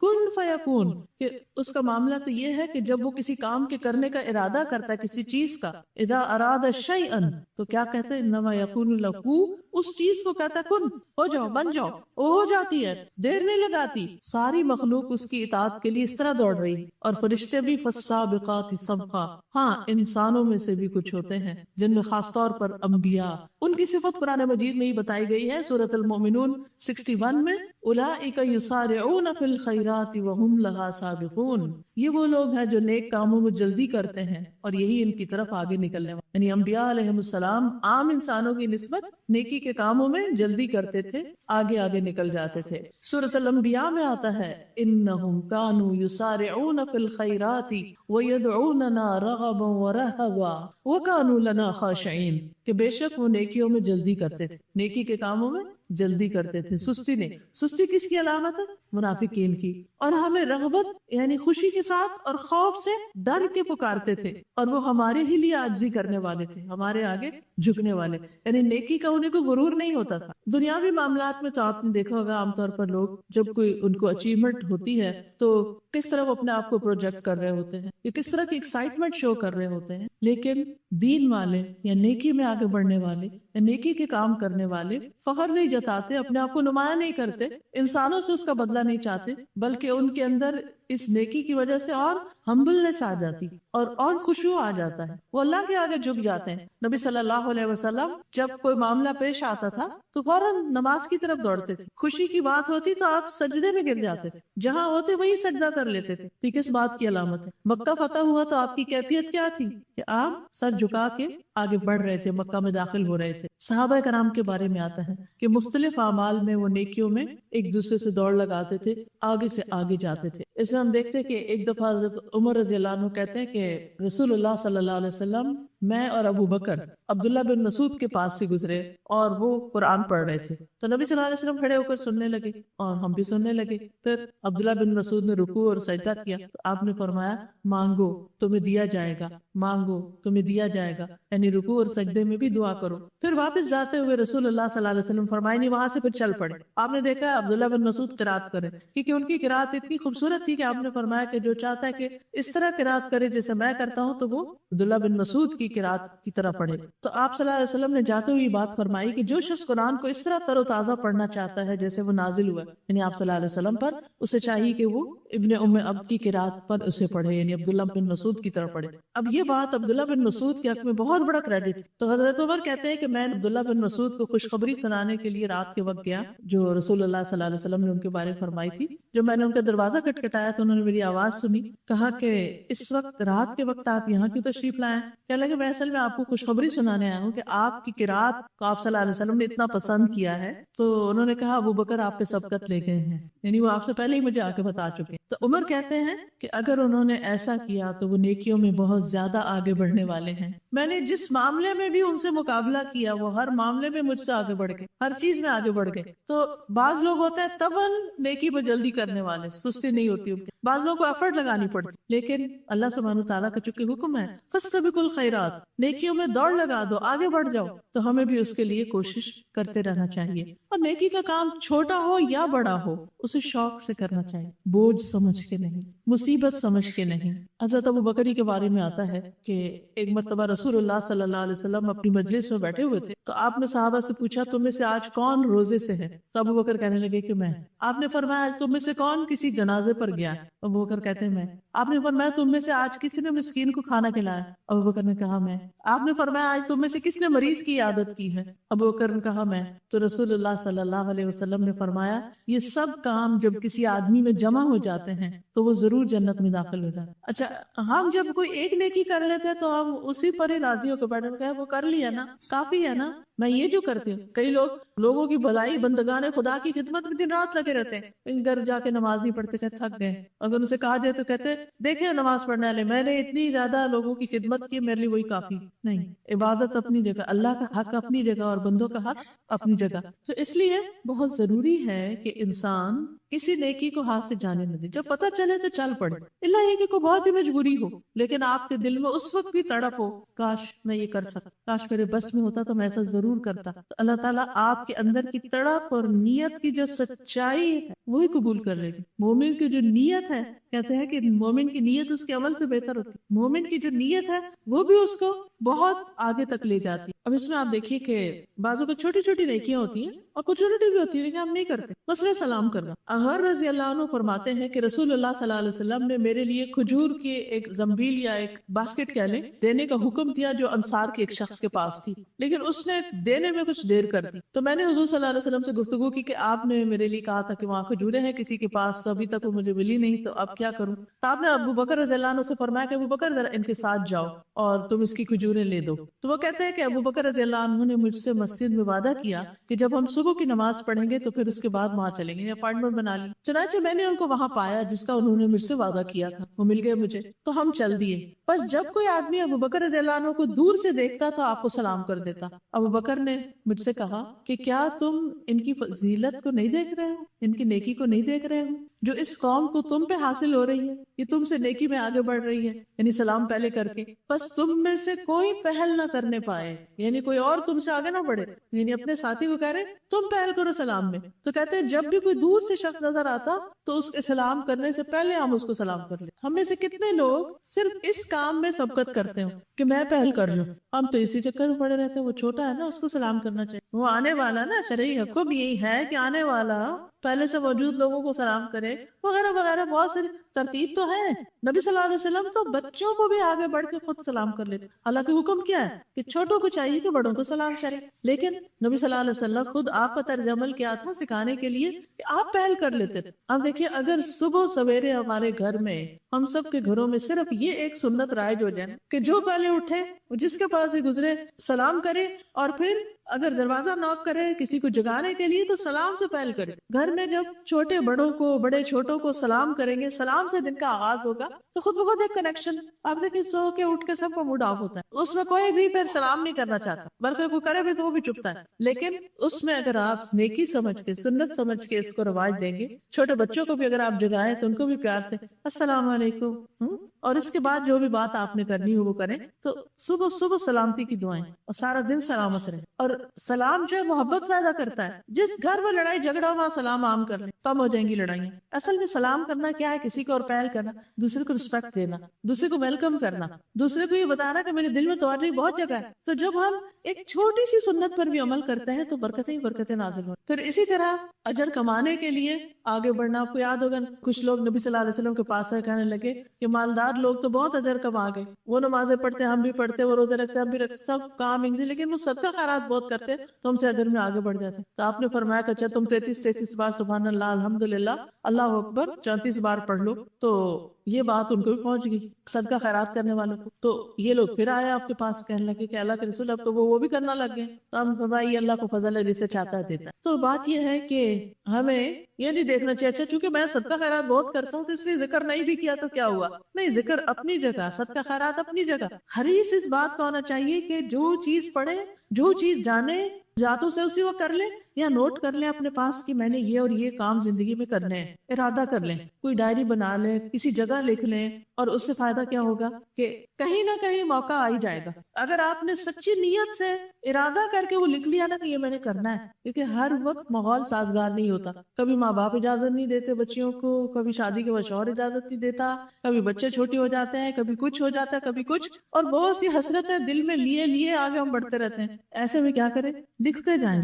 کن فیکون، کہ اس کا معاملہ تو یہ ہے کہ جب وہ کسی کام کے کرنے کا ارادہ کرتا ہے، کسی چیز کا، اذا اراد شیئا تو کیا کہتے ہیں، انما یقول لہ، اس چیز کو کہتا ہے کن، ہو جاؤ، بن جاؤ، وہ ہو جاتی ہے، دیر نہیں لگاتی۔ ساری مخلوق اس کی اطاعت کے لیے اس طرح دوڑ رہی، اور فرشتے بھی فالسابقات سبقا۔ ہاں، انسانوں میں سے بھی کچھ ہوتے ہیں جن میں خاص طور پر انبیاء، ان کی صفت قرآن مجید میں ہی بتائی گئی ہے سورۃ المؤمنون 61 میں، اولئک یسارعون فی الخیرات وہم لہا سابقون۔ یہ وہ لوگ ہیں جو نیک کاموں میں جلدی کرتے ہیں اور یہی ان کی طرف آگے نکلنے والے، یعنی انبیاء علیہ السلام عام انسانوں کی نسبت نیکی کے کاموں میں جلدی کرتے تھے، آگے آگے نکل جاتے تھے۔ سورۃ الانبیاء میں آتا ہے انہم کانوا یسارعون فی الخیرات ویدعوننا رغبا ورہبا وکانوا لنا خاشعین، کہ بے شک وہ نیکیوں میں جلدی کرتے تھے، نیکی کے کاموں میں جلدی کرتے تھے، سستی نہیں۔ سستی کس کی علامت ہے؟ منافقین کی۔ اور ہمیں رغبت یعنی خوشی کے ساتھ اور خوف سے ڈر کے پکارتے تھے، اور وہ ہمارے ہی لیے عاجزی کرنے والے تھے، ہمارے آگے جھکنے والے، یعنی نیکی کا انہیں کو غرور نہیں ہوتا تھا۔ دنیاوی معاملات میں تو آپ نے دیکھا ہوگا عام طور پر لوگ جب کوئی ان کو اچیومنٹ ہوتی ہے تو کس طرح وہ اپنے آپ کو پروجیکٹ کر رہے ہوتے ہیں، یا کس طرح کی ایکسائٹمنٹ شو کر رہے ہوتے ہیں، لیکن دین والے یا نیکی میں آگے بڑھنے والے یا نیکی کے کام کرنے والے فخر نہیں جتاتے، اپنے آپ کو نمایاں نہیں کرتے، انسانوں سے اس کا بدلہ نہیں چاہتے، بلکہ ان کے اندر اس نیکی کی وجہ سے اور ہمبلنس آ جاتی اور خشوع آ جاتا ہے، وہ اللہ کے آگے جھک جاتے ہیں۔ نبی صلی اللہ علیہ وسلم جب کوئی معاملہ پیش آتا تھا تو فوراً نماز کی طرف دوڑتے تھے، خوشی کی بات ہوتی تو آپ سجدے میں گر جاتے تھے، جہاں ہوتے وہی سجدہ کر لیتے تھے۔ تو کس بات کی علامت ہے؟ مکہ فتح ہوا تو آپ کی کیفیت کیا تھی کہ آپ سر جھکا کے آگے بڑھ رہے تھے، مکہ میں داخل ہو رہے تھے۔ صحابہ کرام کے بارے میں آتا ہے کہ مختلف اعمال میں وہ نیکیوں میں ایک دوسرے سے دوڑ لگاتے تھے، آگے سے آگے جاتے تھے۔ اس میں ہم دیکھتے کہ ایک دفعہ حضرت عمر رضی اللہ عنہ کہتے ہیں کہ رسول اللہ صلی اللہ علیہ وسلم، میں اور ابو بکر عبداللہ بن مسعود کے پاس سے گزرے اور وہ قرآن پڑھ رہے تھے، تو نبی صلی اللہ علیہ وسلم کھڑے ہو کر سننے لگے اور ہم بھی سننے لگے۔ پھر عبداللہ بن مسعود نے رکوع اور سجدہ کیا تو آپ نے فرمایا مانگو تمہیں دیا جائے گا، مانگو تمہیں دیا جائے گا، یعنی رکوع اور سجدے میں بھی دعا کرو۔ پھر واپس جاتے ہوئے رسول اللہ صلی اللہ علیہ وسلم فرمائے نہیں، وہاں سے پھر چل پڑے۔ آپ نے دیکھا عبداللہ بن مسعود قرات کرے، کیونکہ ان کی قرات اتنی خوبصورت تھی کہ آپ نے فرمایا کہ جو چاہتا ہے کہ اس طرح قرات کرے جیسے میں کرتا ہوں تو وہ عبداللہ بن مسعود کی کی قرات کی طرح پڑھے. تو آپ صلی اللہ علیہ وسلم نے جاتے ہوئے یہ بات فرمائی کہ جو شخص قرآن کو اس طرح تر و تازہ پڑھنا چاہتا ہے جیسے وہ نازل ہوا یعنی آپ صلی اللہ علیہ وسلم پر، اسے چاہیے کہ وہ ابن ام عبد کی قرات پر اسے پڑھے یعنی عبداللہ بن مسعود کی طرح پڑھے. اب یہ بات عبداللہ بن مسعود کے حق میں بہت بڑا کریڈٹ. تو حضرت عمر کہتے ہیں کہ میں عبداللہ بن مسعود کو خوشخبری سنانے کے لیے رات کے وقت گیا جو رسول اللہ صلی اللہ علیہ وسلم نے ان کے بارے میں فرمائی تھی. جب میں نے ان کا دروازہ کٹکھٹایا تو انہوں نے میری آواز سنی، کہا کہ اس وقت رات کے وقت آپ یہاں کیوں تشریف لائے؟ کہنے لگے میں اصل میں آپ کو خوشخبری سنانے آیا ہوں کہ آپ کی قرات کو آپ صلی اللہ علیہ وسلم نے اتنا پسند کیا ہے. تو انہوں نے کہا ابو بکر آپ پہ سبقت لے گئے ہیں، یعنی وہ آپ سے پہلے ہی مجھے آ کے بتا چکے. تو عمر کہتے ہیں کہ اگر انہوں نے ایسا کیا تو وہ نیکیوں میں بہت زیادہ آگے بڑھنے والے ہیں. میں نے جس معاملے میں بھی ان سے مقابلہ کیا وہ ہر معاملے میں مجھ سے آگے بڑھ گئے، ہر چیز میں آگے بڑھ گئے. تو بعض لوگ ہوتے ہیں تباً نیکی پہ جلدی کرنے والے، سستی نہیں ہوتی ان کی، بعض لوگوں کو ایفرٹ لگانی پڑتی، لیکن اللہ سبحانہ تعالیٰ کا چونکہ حکم ہے فاستبقوا الخیرات، نیکیوں میں دوڑ لگا دو، آگے بڑھ جاؤ. تو ہمیں بھی اس کے لیے کوشش کرتے رہنا چاہیے. اور نیکی کا کام چھوٹا ہو یا بڑا ہو اسے شوق سے کرنا چاہیے، بوجھ سمجھ کے نہیں، مصیبت سمجھ کے نہیں. حضرت ابو بکر کے بارے میں آتا ہے کہ ایک مرتبہ رسول اللہ صلی اللہ علیہ وسلم اپنی مجلس میں بیٹھے ہوئے تھے تو آپ نے صحابہ سے پوچھا تم میں سے آج کون روزے سے ہے؟ تو ابو بکر کہنے لگے کہ میں. آپ نے فرمایا آج تم میں سے کون کسی جنازے پر گیا؟ ابو بکر کہتے ہیں میں. آپ نے فرمایا تم میں سے آج کسی نے مسکین کو کھانا کھلایا؟ ابو بکر نے کہا میں. آپ نے فرمایا آج تم میں سے کس نے مریض کی عیادت کی ہے؟ ابو بکر نے کہا میں. تو رسول اللہ صلی اللہ علیہ وسلم نے فرمایا یہ سب کام جب کسی آدمی میں جمع ہو جاتے ہیں تو وہ ضرور جنت میں داخل ہو جاتا. اچھا ہم جب کوئی ایک نیکی کر لیتے ہیں تو ہم اسی پر ہی راضی ہو کے بیٹھے کہ وہ کر لیا نا، کافی ہے نا، میں یہ جو کرتی ہوں. کئی لوگوں کی بھلائی بندگان خدا کی خدمت میں دن رات لگے رہتے ہیں، گھر جا کے نماز نہیں پڑھتے کہ تھک گئے. اگر ان سے کہا جائے تو کہتے دیکھیں نماز پڑھنے والے میں نے اتنی زیادہ لوگوں کی خدمت کی، میرے لیے وہی کافی نہیں. عبادت اپنی جگہ، اللہ کا حق اپنی جگہ اور بندوں کا حق اپنی جگہ. تو اس لیے بہت ضروری ہے کہ انسان کسی نیکی کو ہاتھ سے جانے نہ دے، جب پتہ چلے تو چل پڑے، اللہ یہ کہ کوئی بہت ہی مجبوری ہو لیکن آپ کے دل میں اس وقت بھی تڑپ ہو کاش میں یہ کر سکتا، کاش میرے بس میں ہوتا تو میں ایسا ضرور کرتا. تو اللہ تعالیٰ آپ کے اندر کی تڑپ اور نیت کی جو سچائی ہے وہی قبول کر لے گی. مومن کی جو نیت ہے، کہتے ہیں کہ مومن کی نیت اس کے عمل سے بہتر ہوتی ہے، مومن کی جو نیت ہے وہ بھی اس کو بہت آگے تک لے جاتی. اب اس میں آپ دیکھیے کہ بعضوں کو چھوٹی چھوٹی نیکیاں ہوتی ہیں اور اپرچونٹی بھی ہوتی ہے لیکن ہم نہیں کرتے. مثلا سلام کرنا. اظہر رضی اللہ عنہ فرماتے ہیں کہ رسول اللہ صلی اللہ علیہ وسلم نے میرے لیے کھجور کی ایک زنبیل یا ایک باسکٹ کہہ لیں دینے کا حکم دیا جو انصار کے ایک شخص کے پاس تھی، لیکن اس نے دینے میں کچھ دیر کر دی. تو میں نے حضور صلی اللہ علیہ وسلم سے گفتگو کی کہ آپ نے میرے لیے کہا تھا کہ وہاں کھجوریں ہیں کسی کے پاس، تو ابھی تک وہ مجھے ملی نہیں، تو اب کیا کروں؟ تو آپ نے ابو بکر رضی اللہ عنہ سے فرمایا کہ ابو بکر ذرا ان کے ساتھ جاؤ اور تم اس کی کھجوریں لے دو. تو وہ کہتے ہیں کہ ابو بکر رضی اللہ عنہ نے مجھ سے مسجد میں وعدہ کیا کہ جب ہم صبح کی نماز پڑھیں گے تو پھر اس کے بعد وہاں چلیں گے، اپائنٹمنٹ بنا لی. چنانچہ میں نے ان کو وہاں پایا جس کا انہوں نے مجھ سے وعدہ کیا تھا، وہ مل گئے مجھے، تو ہم چل دیے. بس جب کوئی آدمی ابو بکر رضی اللہ عنہ کو دور سے دیکھتا تو آپ کو سلام کر دیتا. ابو بکر نے مجھ سے کہا کہ کیا تم ان کی فضیلت کو نہیں دیکھ رہے ہو، ان کی نیکی کو نہیں دیکھ رہے ہو جو اس قوم کو تم پہ حاصل ہو رہی ہے، یہ تم سے نیکی میں آگے بڑھ رہی ہے، یعنی سلام پہلے کر کے. بس تم میں سے کوئی پہل نہ کرنے پائے، یعنی کوئی اور تم سے آگے نہ بڑھے، یعنی اپنے ساتھی کو کہہ رہے تم پہل کرو سلام میں. تو کہتے ہیں جب بھی کوئی دور سے شخص نظر آتا تو اس کے سلام کرنے سے پہلے ہم اس کو سلام کر لیں. ہم میں سے کتنے لوگ صرف اس کام میں سبقت کرتے ہوں کہ میں پہل کر لوں، ہم تو اسی چکر میں پڑے رہتے ہیں. وہ چھوٹا ہے نا، اس کو سلام کرنا چاہیے، وہ آنے والا نا، شرعی حکم یہی ہے کہ آنے والا پہلے سے موجود لوگوں کو سلام کرے وغیرہ وغیرہ. بہت ساری ترتیب تو ہے. نبی صلی اللہ علیہ وسلم تو بچوں کو بھی آگے بڑھ کے خود سلام کر لیتے. حالانکہ حکم کیا ہے کہ چھوٹوں کو چاہیے کہ بڑوں کو سلام کریں، لیکن نبی صلی اللہ علیہ وسلم خود آپ کا طرز عمل کیا تھا سکھانے کے لیے کہ آپ پہل کر لیتے تھے. اب دیکھیے اگر صبح سویرے ہمارے گھر میں، ہم سب کے گھروں میں صرف یہ ایک سنت رائج ہو جائے کہ جو پہلے اٹھے جس کے پاس ہی گزرے سلام کرے، اور پھر اگر دروازہ نوک کرے کسی کو جگانے کے لیے تو سلام سے پہل کرے. گھر میں جب چھوٹے بڑوں کو، بڑے چھوٹوں کو سلام کریں گے، سلام سے دن کا آغاز ہوگا تو خود بخود ایک کنیکشن. آپ دیکھیں سو کے اٹھ کے سب کا موڈ آف ہوتا ہے، اس میں کوئی بھی پھر سلام نہیں کرنا چاہتا، بلکہ کوئی کرے بھی تو وہ بھی چپتا ہے. لیکن اس میں اگر آپ نیکی سمجھ کے، سنت سمجھ کے اس کو رواج دیں گے، چھوٹے بچوں کو بھی اگر آپ جگائیں تو ان کو بھی پیار سے السلام علیکم، اور اس کے بعد جو بھی بات آپ نے کرنی ہو وہ کریں. تو صبح صبح سلامتی کی دعائیں اور سارا دن سلامت رہے. اور سلام جو ہے محبت پیدا کرتا ہے. جس گھر میں لڑائی جھگڑا وہاں سلام عام کر لیں, کم ہو جائیں گی لڑائیاں. اصل میں سلام کرنا کیا ہے؟ کسی کو اور پہل کرنا, دوسرے کو رسپیکٹ دینا, دوسرے کو ویلکم کرنا, دوسرے کو یہ بتانا کہ میرے دل میں تمہاری بہت جگہ ہے. تو جب ہم ایک چھوٹی سی سنت پر بھی عمل کرتے ہیں تو برکتیں ہی برکتیں نازل ہو. پھر اسی طرح اجر کمانے کے لیے آگے بڑھنا. آپ کو یاد ہوگا کچھ لوگ نبی صلی اللہ علیہ وسلم کے پاس آئے, کہنے لگے کہ مالدار لوگ تو بہت اجر کما گئے, وہ نمازیں پڑھتے ہم بھی پڑھتے, وہ روزے رکھتے ہم بھی رکھتے, سب کام انگلی, لیکن وہ صدقہ خیرات بہت کرتے تو ہم سے اجر میں آگے بڑھ جاتے. تو آپ نے فرمایا کہ اچھا تم 33 بار سبحان اللہ الحمدللہ اللہ اکبر 34 بار پڑھ لو. تو یہ بات ان کو بھی پہنچ گئی صدقہ خیرات کرنے والوں کو. تو یہ لوگ پھر آئے آپ کے پاس, کہنے لگے کہ اللہ کے رسول اب تو وہ بھی کرنا لگ گئے. تو ہم فرمایا یہ اللہ کو فضل ہے, جسے چاہتا ہے دیتا ہے. تو بات یہ ہے کہ ہمیں یہ نہیں دیکھنا چاہیے اچھا چونکہ میں صدقہ خیرات بہت کرتا ہوں تو اس لیے ذکر نہیں بھی کیا تو کیا ہوا. نہیں, ذکر اپنی جگہ, صدقہ خیرات اپنی جگہ. حریص اس بات کا ہونا چاہیے کہ جو چیز پڑھے, جو چیز جانے, جاتوں سے اسی وقت کر لیں یا نوٹ کر لیں اپنے پاس کہ میں نے یہ اور یہ کام زندگی میں کرنے ہیں, ارادہ کر لیں, کوئی ڈائری بنا لیں, کسی جگہ لکھ لیں. اور اس سے فائدہ کیا ہوگا کہ کہیں نہ کہیں موقع آ ہی جائے گا. اگر آپ نے سچی نیت سے ارادہ کر کے وہ لکھ لیا نا کہ یہ میں نے کرنا ہے, کیونکہ ہر وقت ماحول سازگار نہیں ہوتا. کبھی ماں باپ اجازت نہیں دیتے بچیوں کو, کبھی شادی کے بعد شوہر اجازت نہیں دیتا, کبھی بچے چھوٹے ہو جاتے ہیں, کبھی کچھ ہو جاتا ہے, کبھی کچھ, اور بہت سی حسرتیں دل میں لیے آگے ہم بڑھتے رہتے ہیں. ایسے میں کیا کریں, لکھتے جائیں,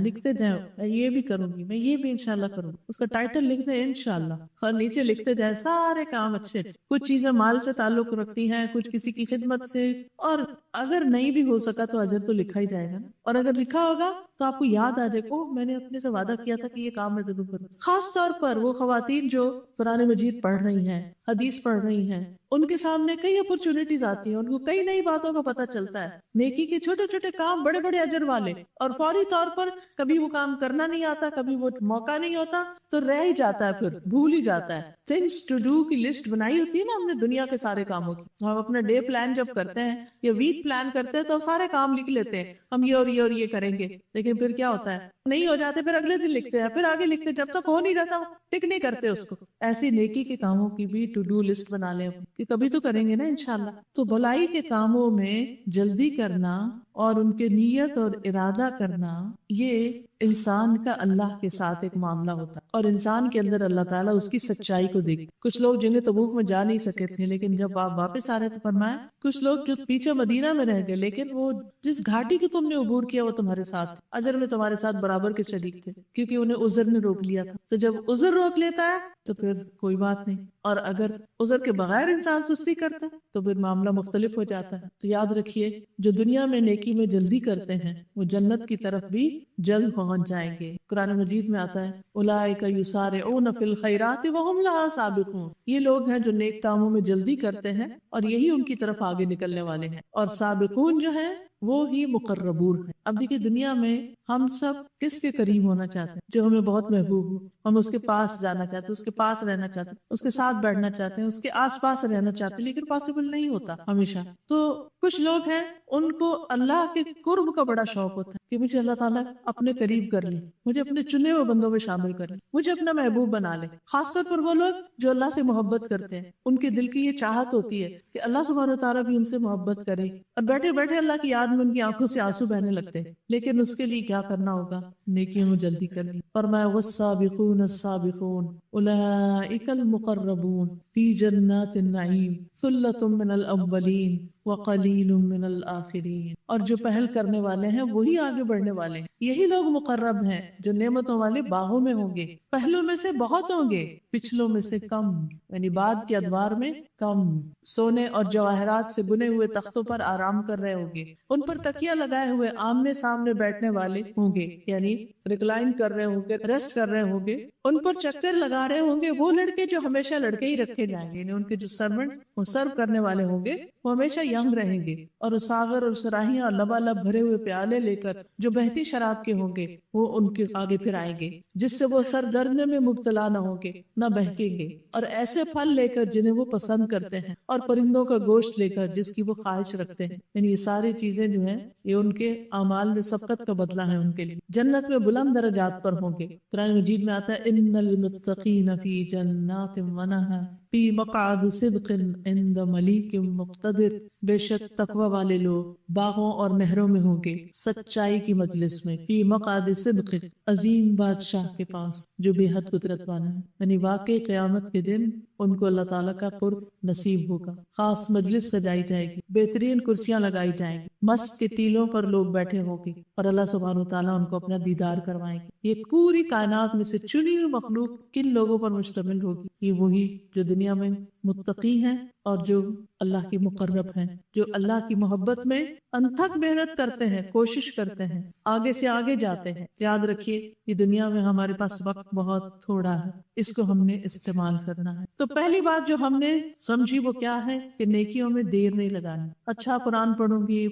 میں یہ بھی کروں گی, میں یہ بھی انشاءاللہ کروں گی, اس کا ٹائٹل لکھ دیں انشاءاللہ, اور نیچے لکھتے جائیں سارے کام اچھے. کچھ چیزیں مال سے تعلق رکھتی ہیں, کچھ کسی کی خدمت سے, اور اگر نہیں بھی ہو سکا تو اجر تو لکھا ہی جائے گا. اور اگر لکھا ہوگا تو آپ کو یاد آ جائے گا میں نے اپنے سے وعدہ کیا تھا کہ یہ کام میں ضرور کروں. خاص طور پر وہ خواتین جو قرآن مجید پڑھ رہی ہیں, حدیث پڑھ رہی ہیں, ان کے سامنے کئی اپرچونٹیز آتی ہیں, ان کو کئی نئی باتوں کا پتہ چلتا ہے, نیکی کے چھوٹے چھوٹے کام بڑے بڑے اجر والے, اور فوری طور پر کبھی وہ کام کرنا نہیں آتا, کبھی وہ موقع نہیں ہوتا تو رہ ہی جاتا ہے, پھر بھول ہی جاتا ہے. تھنگس ٹو ڈو کی لسٹ بنائی ہوتی ہے نا ہم نے دنیا کے سارے کاموں کی. ہم اپنا ڈے پلان جب کرتے ہیں یا ویک پلان کرتے ہیں تو سارے کام لکھ لیتے ہیں, ہم یہ اور یہ کریں گے, لیکن پھر کیا ہوتا ہے, نہیں ہو جاتے, پھر اگلے دن لکھتے ہیں, پھر آگے لکھتے, جب تک ہو نہیں رہتا ٹک نہیں کرتے اس کو. ایسی نیکی کے کاموں کی بھی ٹو ڈو لسٹ بنا لیں کہ کبھی تو کریں گے نا انشاءاللہ. تو بھلائی کے کاموں میں جلدی کرنا اور ان کے نیت اور ارادہ کرنا, یہ انسان کا اللہ کے ساتھ ایک معاملہ ہوتا ہے, اور انسان کے اندر اللہ تعالیٰ اس کی سچائی کو دیکھ. کچھ لوگ جنہیں تبوک میں جا نہیں سکے تھے, لیکن جب آپ واپس آ رہے تو فرمایا کچھ لوگ جو پیچھے مدینہ میں رہ گئے, لیکن وہ جس گھاٹی کو تم نے عبور کیا وہ تمہارے ساتھ اجر میں تمہارے ساتھ برابر کے شریک تھے, کیونکہ انہیں عذر نے روک لیا تھا. تو جب عذر روک لیتا ہے تو پھر کوئی بات نہیں, اور اگر عذر کے بغیر انسان سستی کرتا ہے تو پھر معاملہ مختلف ہو جاتا ہے. تو یاد رکھیے جو دنیا میں نیکی میں جلدی کرتے ہیں وہ جنت کی طرف بھی جلد پہنچ جائیں گے. قرآن مجید میں آتا ہے اولئک یسارعون فی الخیرات وہم لہا سابقون, یہ لوگ ہیں جو نیک کاموں میں جلدی کرتے ہیں اور یہی ان کی طرف آگے نکلنے والے ہیں. اور سابقون جو ہیں وہ ہی مقربون ہیں. اب دیکھیے دنیا میں ہم سب کس کے قریب ہونا چاہتے ہیں, جو ہمیں بہت محبوب ہو, ہم اس کے پاس جانا چاہتے ہیں, اس کے پاس رہنا چاہتے ہیں, اس کے ساتھ بیٹھنا چاہتے ہیں, اس کے آس پاس رہنا چاہتے ہیں, لیکن پاسبل نہیں ہوتا ہمیشہ. تو کچھ لوگ ہیں ان کو اللہ کے قرب کا بڑا شوق ہوتا ہے کہ مجھے اللہ تعالیٰ اپنے قریب کر لے, مجھے اپنے چنے ہوئے بندوں میں شامل کر لے, مجھے اپنا محبوب بنا لے. خاص طور پر وہ لوگ جو اللہ سے محبت کرتے ہیں, ان کے دل کی یہ چاہت ہوتی ہے کہ اللہ سبحانہ و تعالیٰ بھی ان سے محبت کرے, اور بیٹھے بیٹھے اللہ کی یاد میں ان کی آنکھوں سے آنسو بہنے لگتے ہیں. لیکن اس کے لیے کیا کرنا ہوگا, نیکیوں میں جلدی کرنی. فرمایا والسابقون السابقون اولئک المقربون فی جنات النعیم ثلۃ من الاولین وقلیل من الآخرین. اور جو پہل کرنے والے ہیں وہی آگے بڑھنے والے ہیں, یہی لوگ مقرب ہیں جو نعمتوں والے باغوں میں ہوں گے. پہلوں میں سے بہت ہوں گے, پچھلوں میں سے کم, یعنی بعد کے ادوار میں کم. سونے اور جواہرات سے بنے ہوئے تختوں پر آرام کر رہے ہوں گے, ان پر تکیہ لگائے ہوئے آمنے سامنے بیٹھنے والے ہوں گے, یعنی ریکلائن کر رہے ہوں گے, ریسٹ کر رہے ہوں گے. ان پر چکر لگا رہے ہوں گے وہ لڑکے جو ہمیشہ لڑکے ہی رکھے جائیں گے, یعنی ان کے جو سرونٹ وہ سرو کرنے والے ہوں گے وہ ہمیشہ ینگ رہیں گے. اور ساغر اور سراہیاں لبالب بھرے ہوئے پیالے لے کر جو بہتی شراب کے ہوں گے وہ ان کے آگے پھر آئیں گے, جس سے وہ سر درد میں مبتلا نہ ہوں گے نہ بہکیں گے. اور ایسے پھل لے کر جنہیں وہ پسند کرتے ہیں, اور پرندوں کا گوشت لے کر جس کی وہ خواہش رکھتے ہیں. یعنی یہ ساری چیزیں جو ہیں یہ ان کے اعمال میں سبقت کا بدلہ ہے ان کے لیے. جنت میں بلند درجات پر ہوں گے. قرآن مجید میں آتا ہے ان المتقین فی جنات ونہر, فی مقعد صدق عند ملیک مقتدر، بے شک تقوی والے لوگ باغوں اور نہروں میں ہوں گے سچائی کی مجلس میں، فی مقعد صدق عظیم بادشاہ کے پاس جو بے حد قدرت والا ہے، یعنی واقعی قیامت کے دن ان کو اللہ تعالیٰ کا قرب نصیب ہوگا، خاص مجلس سجائی جائے گی، بہترین کرسیاں لگائی جائیں گی، مست کے ٹیلوں پر لوگ بیٹھے ہوں گے اور اللہ سبحانہ و تعالیٰ ان کو اپنا دیدار کروائیں گے۔ یہ پوری کائنات میں سے چنی ہوئی مخلوق کن لوگوں پر مشتمل ہوگی؟ یہ وہی جو دنیا میں متقی ہیں اور جو اللہ کی مقرب ہیں، جو اللہ کی محبت میں انتھک محنت کرتے ہیں، کوشش کرتے ہیں، آگے سے آگے جاتے ہیں۔ یاد رکھیے یہ دنیا میں ہمارے پاس وقت بہت تھوڑا ہے، اس کو ہم نے استعمال کرنا ہے۔ تو پہلی بات جو ہم نے سمجھی وہ کیا ہے کہ نیکیوں میں دیر نہیں لگانی۔ اچھا قرآن پڑھوں گی،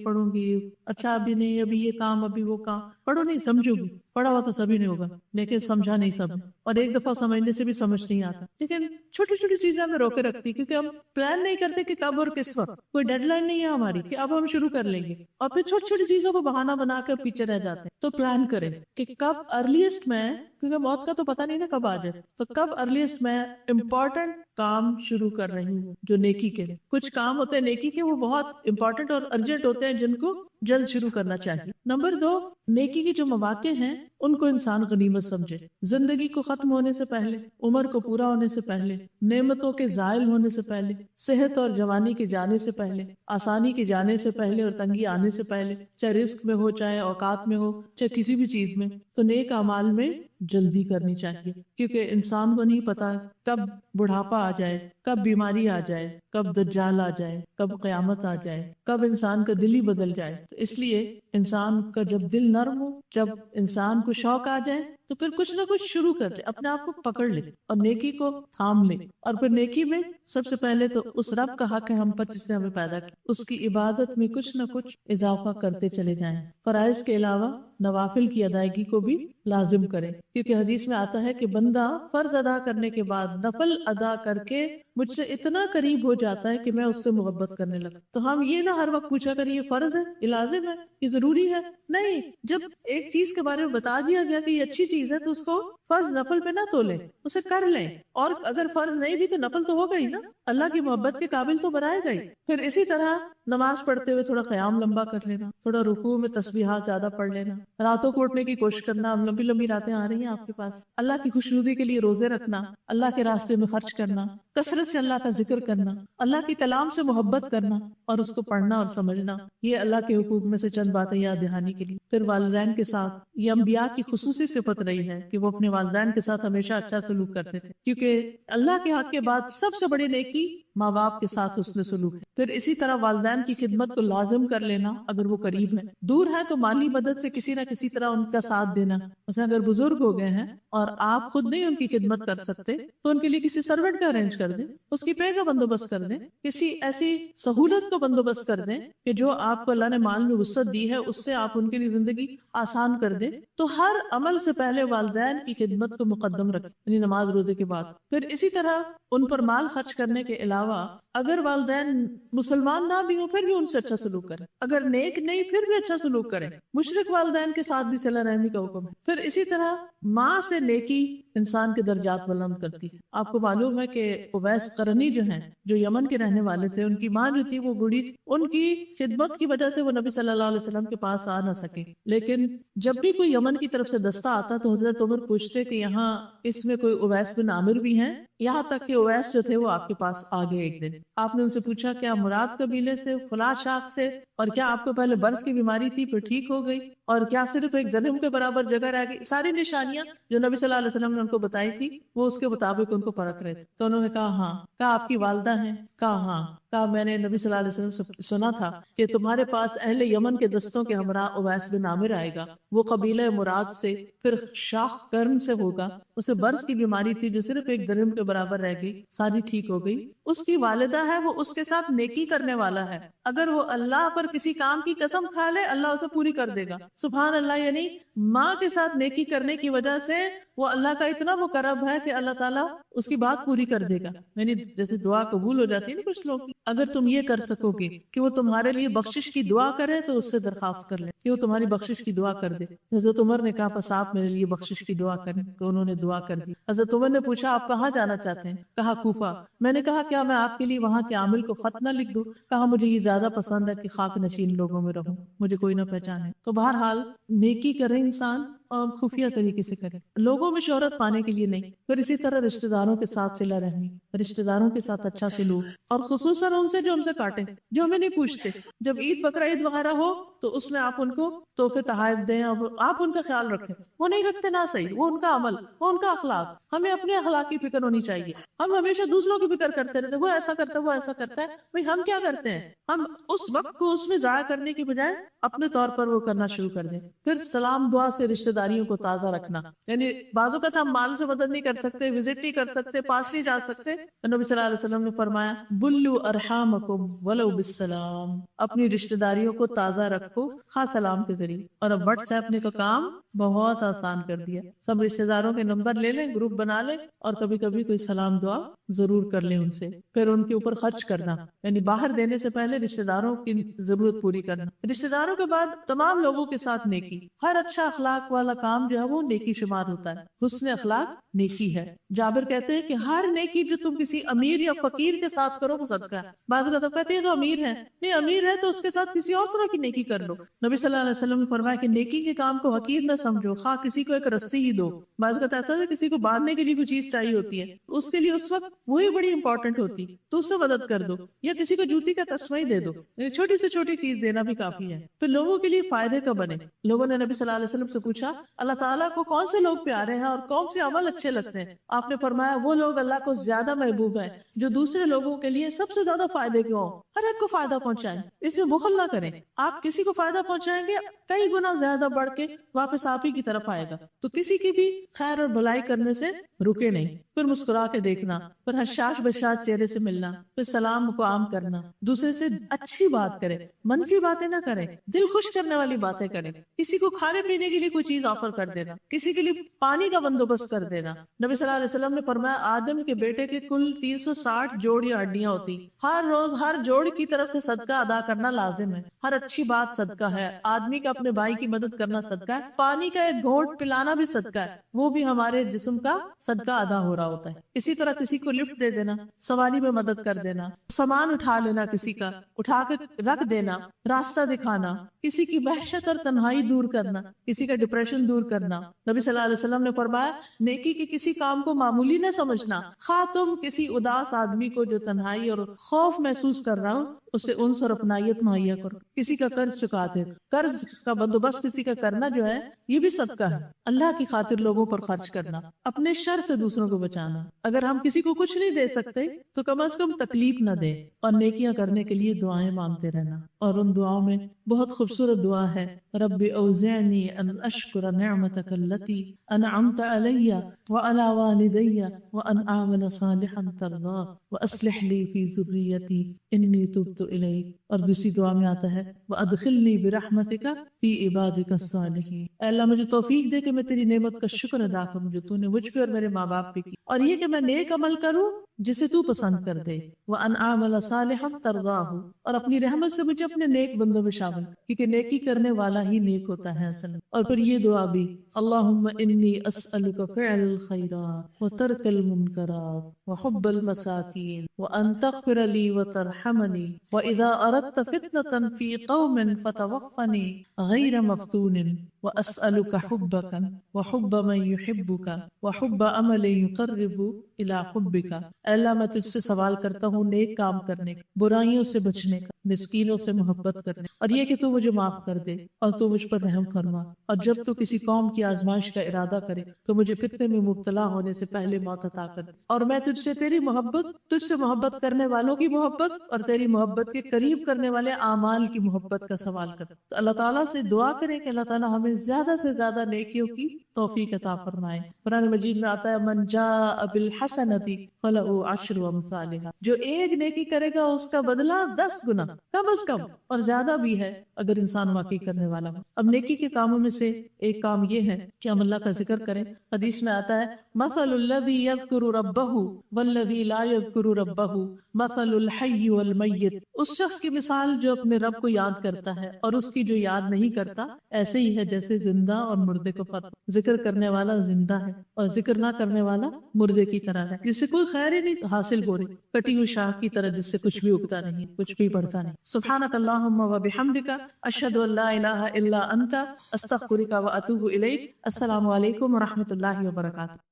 اچھا ابھی نہیں، ابھی یہ کام، ابھی وہ کام، پڑھو نہیں، سمجھو گی، پڑھا ہوا تو سبھی نہیں ہوگا لیکن سمجھا نہیں سب، اور ایک دفعہ سمجھنے سے بھی سمجھ نہیں آتا، لیکن چھوٹی چھوٹی چیزیں ہمیں روکے رکھتی، کیونکہ ہم پلان نہیں کرتے کہ کب اور کس وقت، کوئی ڈیڈ لائن نہیں ہے ہماری کہ اب ہم شروع کر لیں گے، اور پھر چھوٹی چھوٹی چیزوں کو بہانہ بنا کر پیچھے رہ جاتے ہیں۔ تو پلان کریں کہ کب ارلیسٹ میں، کیونکہ موت کا تو پتہ نہیں نا کب آ جائے، تو کب ارلیسٹ میں امپورٹنٹ کام شروع کر رہی ہوں جو نیکی کے، کچھ کام ہوتے ہیں نیکی کے وہ بہت امپورٹنٹ اور ارجنٹ ہوتے ہیں جن کو جلد شروع کرنا چاہیے۔ نمبر 2، نیکی کے جو مواقع ہیں ان کو انسان غنیمت سمجھے، زندگی کو ختم ہونے سے پہلے، عمر کو پورا ہونے سے پہلے، نعمتوں کے زائل ہونے سے پہلے، صحت اور جوانی کے جانے سے پہلے، آسانی کے جانے سے پہلے اور تنگی آنے سے پہلے، چاہے رزق میں ہو، چاہے اوقات میں ہو، چاہے کسی بھی چیز میں، تو نیک اعمال میں جلدی کرنی چاہیے، کیونکہ انسان کو نہیں پتا کب بڑھاپا آ جائے، کب بیماری آ جائے، کب دجال آ جائے، کب قیامت آ جائے، کب انسان کا دل ہی بدل جائے۔ تو اس لیے انسان کا جب دل نرم ہو، جب انسان کو شوق آ جائے تو پھر کچھ نہ کچھ شروع کر دے، اپنے آپ کو پکڑ لے اور نیکی کو تھام لے، اور پھر نیکی میں سب سے پہلے تو اس رب کا حق ہے ہم پر جس نے ہمیں پیدا کیا، اس کی عبادت میں کچھ نہ کچھ اضافہ کرتے چلے جائیں، فرائض کے علاوہ نوافل کی ادائیگی کو بھی لازم کریں، کیونکہ حدیث میں آتا ہے کہ بندہ فرض ادا کرنے کے بعد نفل ادا کر کے مجھ سے اتنا قریب ہو جاتا ہے کہ میں اس سے محبت کرنے لگتا۔ تو ہم یہ نہ ہر وقت پوچھا کریں یہ فرض ہے، یہ لازم ہے، یہ ضروری ہے، نہیں، جب ایک چیز کے بارے میں بتا دیا گیا کہ یہ اچھی چیز ہے تو اس کو فرض نفل پہ نہ تولیں، اسے کر لیں، اور اگر فرض نہیں بھی تو نفل تو ہو گئی نا، اللہ کی محبت کے قابل تو بنائے گئی۔ پھر اسی طرح نماز پڑھتے ہوئے تھوڑا قیام لمبا کر لینا، تھوڑا رکوع میں تسبیحات زیادہ پڑھ لینا، راتوں کو اٹھنے کی کوشش کرنا، لمبی لمبی راتیں آ رہی ہیں آپ کے پاس، اللہ کی خوشنودی کے لیے روزے رکھنا، اللہ کے راستے میں خرچ کرنا، کثرت سے اللہ کا ذکر کرنا، اللہ کے کلام سے محبت کرنا اور اس کو پڑھنا اور سمجھنا، یہ اللہ کے حقوق میں سے چند باتیں یاد دہانی کے لیے۔ پھر والدین کے ساتھ، یہ انبیاء کی خصوصی صفت رہی ہے کہ وہ اپنے والدین کے ساتھ ہمیشہ اچھا سلوک کرتے تھے، کیونکہ اللہ کے حق کے بعد سب سے بڑی نیکی ماں باپ کے ساتھ حسن سلوک ہے۔ پھر اسی طرح والدین کی خدمت کو لازم کر لینا، اگر وہ قریب ہے، دور ہے تو مالی مدد سے کسی نہ کسی طرح ان کا ساتھ دینا، مثلا اگر بزرگ ہو گئے ہیں اور آپ خود نہیں ان کی خدمت کر سکتے تو ان کے لیے کسی سرونٹ کا ارینج کر دیں، اس کی پے کا بندوبست کر دیں، کسی ایسی سہولت کو بندوبست کر دیں کہ جو آپ کو اللہ نے مال میں وسعت دی ہے اس سے آپ ان کے لیے زندگی آسان کر دیں۔ تو ہر عمل سے پہلے والدین کی خدمت کو مقدم رکھیں، یعنی نماز روزے کے بعد۔ پھر اسی طرح ان پر مال خرچ کرنے کے علاوہ اگر والدین مسلمان نہ بھی ہوں پھر بھی ان سے اچھا سلوک کریں، اگر نیک نہیں پھر بھی اچھا سلوک کریں، مشرک والدین کے ساتھ بھی صلہ رحمی کا حکم ہے۔ پھر اسی طرح ماں سے نیکی انسان کے درجات بلند کرتی ہے۔ آپ کو معلوم ہے کہ اویس قرنی جو ہیں، جو یمن کے رہنے والے تھے، ان کی ماں جو تھی وہ بوڑھی تھی، ان کی خدمت کی وجہ سے وہ نبی صلی اللہ علیہ وسلم کے پاس آ نہ سکے، لیکن جب بھی کوئی یمن کی طرف سے دستہ آتا تو حضرت عمر پوچھتے کہ یہاں اس میں کوئی اویس بن عامر بھی ہیں، یہاں تک کہ اویس جو تھے وہ آپ کے پاس آ گئے ایک دن۔ آپ نے ان سے پوچھا کیا مراد قبیلے سے، فلاں شاخ سے، اور کیا آپ کو پہلے برس کی بیماری تھی پھر ٹھیک ہو گئی، اور کیا صرف ایک درہم کے برابر جگہ رہ گئی؟ ساری نشانیاں جو نبی صلی اللہ علیہ وسلم نے ان کو بتائی تھی وہ اس کے مطابق ان کو پرکھ رہے تھے۔ تو انہوں نے کہا ہاں۔ کہا آپ کی والدہ ہیں؟ کہا ہاں۔ کہا میں نے نبی صلی اللہ علیہ وسلم سے سنا تھا کہ تمہارے پاس اہل یمن کے دستوں کے ہمراہ اویس بن عامر آئے گا، وہ قبیلہ مراد سے پھر شاخ قرن سے ہوگا، اسے برس کی بیماری تھی جو صرف ایک درہم کے برابر رہ گئی، ساری ٹھیک ہو گئی، اس کی والدہ ہے، وہ اس کے ساتھ نیکی کرنے والا ہے، اگر وہ اللہ پر کسی کام کی قسم کھا لے اللہ اسے پوری کر دے گا۔ سبحان اللہ، یعنی ماں کے ساتھ نیکی کرنے کی وجہ سے وہ اللہ کا اتنا مقرب ہے کہ اللہ تعالیٰ اس کی بات پوری کر دے گا. یعنی جیسے دعا قبول ہو جاتی ہے نا کچھ لوگ کی، اگر تم یہ کر سکو گے کہ وہ تمہارے لیے بخشش کی دعا کرے تو اس سے درخواست کر لے کہ وہ تمہاری بخشش کی دعا کر دے. حضرت عمر نے کہا بس آپ میرے لیے بخشش کی دعا کریں، تو انہوں نے دعا کر دی. حضرت عمر نے پوچھا آپ کہاں جانا چاہتے ہیں؟ کہا کوفہ. میں نے کہا کیا میں آپ کے لیے وہاں کے عامل کو خط نہ لکھ دوں؟ کہا مجھے یہ زیادہ پسند ہے کہ خاک نشین لوگوں میں رہوں، مجھے کوئی نہ پہچانے. تو بہرحال نیکی کرے انسان اور خفیہ طریقے سے کرے، لوگوں میں شہرت پانے کے لیے نہیں. پھر اسی طرح رشتہ داروں کے ساتھ صلہ رحمی، رشتہ داروں کے ساتھ اچھا سلوک، اور خصوصاً ان سے جو ہم سے کاٹے، جو ہمیں نہیں پوچھتے. جب عید بقرعید وغیرہ ہو تو اس میں آپ ان کو تحفے تحائف دیں اور آپ ان کا خیال رکھیں. وہ نہیں رکھتے نہ صحیح، وہ ان کا عمل، وہ ان کا اخلاق. ہمیں اپنے اخلاق کی فکر ہونی چاہیے. ہم ہمیشہ دوسروں کی فکر کرتے رہتے وہ ایسا کرتا ہے وہ ایسا کرتا ہے. بھئی ہم کیا کرتے ہیں؟ ہم اس وقت کو اس میں ضائع کرنے کی بجائے اپنے طور پر وہ کرنا شروع کر دیں. پھر سلام دعا سے رشتہ داریوں کو تازہ رکھنا. یعنی بعض اوقات ہم مال سے مدد نہیں کر سکتے، وزٹ نہیں کر سکتے، پاس نہیں جا سکتے. نبی صلی اللہ علیہ وسلم نے فرمایا بلو ارحامکم ولو بالسلام، اپنی رشتہ داریوں کو تازہ رکھو خاص سلام کے ذریعے. اور اب واٹس ایپ نے کا کام بہت آسان کر دیا. سب رشتہ داروں کے نمبر لے لیں، گروپ بنا لیں، اور کبھی کبھی کوئی سلام دعا ضرور کر لیں ان سے. پھر ان کے اوپر خرچ کرنا، یعنی باہر دینے سے پہلے رشتہ داروں کی ضرورت پوری کرنا. رشتہ داروں کے بعد تمام لوگوں کے ساتھ نیکی. ہر اچھا اخلاق والا کام جو ہے وہ نیکی شمار ہوتا ہے. حسن اخلاق نیکی ہے. جابر کہتے ہیں کہ ہر نیکی جو تم کسی امیر یا فقیر کے ساتھ کرو وہ صدقہ ہے. بعض اوقات کہتے ہیں تو امیر ہے، نہیں امیر ہے تو اس کے ساتھ کسی اور طرح کی نیکی کر لو. نبی صلی اللہ علیہ وسلم نے فرمایا کہ نیکی کے کام کو حقیر نہ سمجھو، خواہ کسی کو ایک رسی ہی دو. بعض اوقات ایسا ہے کسی کو باندھنے کے لیے کوئی چیز چاہیے ہوتی ہے، اس کے لیے اس وقت وہی بڑی امپورٹنٹ ہوتی تو اس سے مدد کر دو، یا کسی کو جوتی کا تسمہ ہی دے دو. چھوٹی سے چھوٹی چیز دینا بھی کافی ہے. تو لوگوں کے لیے فائدے کا بنے. لوگوں نے نبی صلی اللہ علیہ وسلم سے پوچھا اللہ تعالیٰ کو کون سے لوگ پیارے ہیں اور کون سے عمل اچھے لگتے ہیں؟ آپ نے فرمایا وہ لوگ اللہ کو زیادہ محبوب ہیں جو دوسرے لوگوں کے لیے سب سے زیادہ فائدے کے ہوں، ہر ایک کو فائدہ پہنچائیں، اس میں بخل نہ کریں. آپ کسی کو فائدہ پہنچائیں گے کئی گنا زیادہ بڑھ کے واپس آپ ہی کی طرف آئے گا. تو کسی کی بھی خیر اور بھلائی کرنے سے رکے نہیں. پھر مسکرا کے دیکھنا، پھر حشاش بشاش چہرے سے ملنا، پھر سلام کو عام کرنا، دوسرے سے اچھی بات کرے، منفی باتیں نہ کریں، دل خوش کرنے والی باتیں کریں. کسی کو کھانے پینے کے لیے کوئی چیز آفر کر دینا، کسی کے لیے پانی کا بندوبست کر دینا. نبی صلی اللہ علیہ وسلم نے فرمایا آدم کے بیٹے کے کل 360 جوڑ یا ہڈیاں ہوتی، ہر روز ہر جوڑ کی طرف سے صدقہ ادا کرنا لازم ہے. ہر اچھی بات صدقہ ہے. آدمی کا اپنے بھائی کی مدد کرنا صدقہ ہے. پانی کا ایک گھونٹ پلانا بھی صدقہ ہے، وہ بھی ہمارے جسم کا صدقہ ادا ہو رہا ہوتا ہے. اسی طرح کسی کو لفٹ دے دینا، سواری میں مدد کر دینا، سامان اٹھا لینا، کسی کا اٹھا کے رکھ دینا، راستہ دکھانا، کسی کی وحشت اور تنہائی دور کرنا، کسی کا ڈپریشن دور کرنا. نبی صلی اللہ علیہ وسلم نے فرمایا نیکی کے کسی کام کو معمولی نہ سمجھنا، خواہ تم کسی اداس آدمی کو جو تنہائی اور خوف محسوس کر رہا ہو اسے انس اور اپنائیت مہیا کرو. کسی کا قرض چکا دے، قرض کا بندوبست کسی کا کرنا جو ہے یہ بھی صدقہ ہے. اللہ کی خاطر لوگوں پر خرچ کرنا، اپنے شر سے دوسروں کو بچانا. اگر ہم کسی کو کچھ نہیں دے سکتے تو کم از کم تکلیف نہ دے، اور نیکیاں کرنے کے لیے دعائیں مانگتے رہنا. اور ان دعاؤں میں بہت خوبصورت دعا ہے رب اوزعنی ان اشکر نعمتک التی انعمت علی وعلی والدی وان اعمل صالحا ترضاه واصلح لی فی ذریتی انی تبت الیک. اور دوسری دعا میں آتا ہے وادخلنی برحمتک فی عبادک الصالحین. اے اللہ مجھے توفیق دے کہ میں تیری نعمت کا شکر ادا کروں جو تو نے مجھ پہ اور میرے ماں باپ پہ کی، اور یہ کہ میں نیک عمل کروں جسے تو پسند کر دے. وان اعمل صالحا ترضاه، اور اپنی رحمت سے مجھے اپنے نیک بندوں میں شامل، کیونکہ نیکی کرنے والا ہی نیک ہوتا ہے اصل. اور پھر یہ دعا بھی اللہم انی اسألک فعل الخیرات وترک المنکرات وحب المساکین وان تغفر لی وترحمنی واذا اردت فتنة فی قوم فتوفنی غیر مفتون واسألک حبک وحب من یحبک وحب عمل یقرب الی حبک. اے اللہ میں تجھ سے سوال کرتا ہوں نیک کام کرنے کا، برائیوں سے بچنے کا، مسکینوں سے محبت کرنے، اور یہ کہ تو مجھے معاف کر دے اور تو مجھ پر رحم فرما. اور جب تو کسی قوم کی آزمائش کا ارادہ کرے تو مجھے فتنے میں مبتلا ہونے سے پہلے موت عطا کر دے. اور میں تجھ سے تیری محبت، تجھ سے محبت کرنے والوں کی محبت اور تیری محبت کے قریب کرنے والے اعمال کی محبت کا سوال کر. تو اللہ تعالیٰ سے دعا کریں کہ اللہ تعالیٰ ہمیں زیادہ سے زیادہ نیکیوں کی توفیق عطا فرمائے۔ قرآن مجید میں آتا ہے من جاء بالحسنۃ فلہ عشر امثالھا، جو ایک نیکی کرے گا اس کا بدلہ 10 گنا کم از کم، اور زیادہ بھی ہے اگر انسان واقعی کرنے والا ہو۔ اب نیکی کے کاموں میں سے ایک کام یہ ہے کہ ہم اللہ کا ذکر کریں۔ حدیث میں آتا ہے مثل الذی یذکر ربہ والذی لا یذکر ربہ مثل الحی والمیت، اس شخص کی مثال جو اپنے رب کو یاد کرتا ہے اور اس کی جو یاد نہیں کرتا ایسے ہی ہے جیسے زندہ اور مردے کو فرق۔ ذکر کرنے والا زندہ ہے اور ذکر نہ کرنے والا مردے کی طرح ہے، جس سے کوئی خیر ہی نہیں حاصل ہو رہی، کٹی ہوئی شاخ کی طرح جس سے کچھ بھی اگتا نہیں، کچھ بھی بڑھتا نہیں۔ سبحانک اللہم و بحمدک، اشہد ان لا الہ الا انت، استغفرک و اتوب الیک۔ السلام علیکم و رحمۃ اللہ وبرکاتہ۔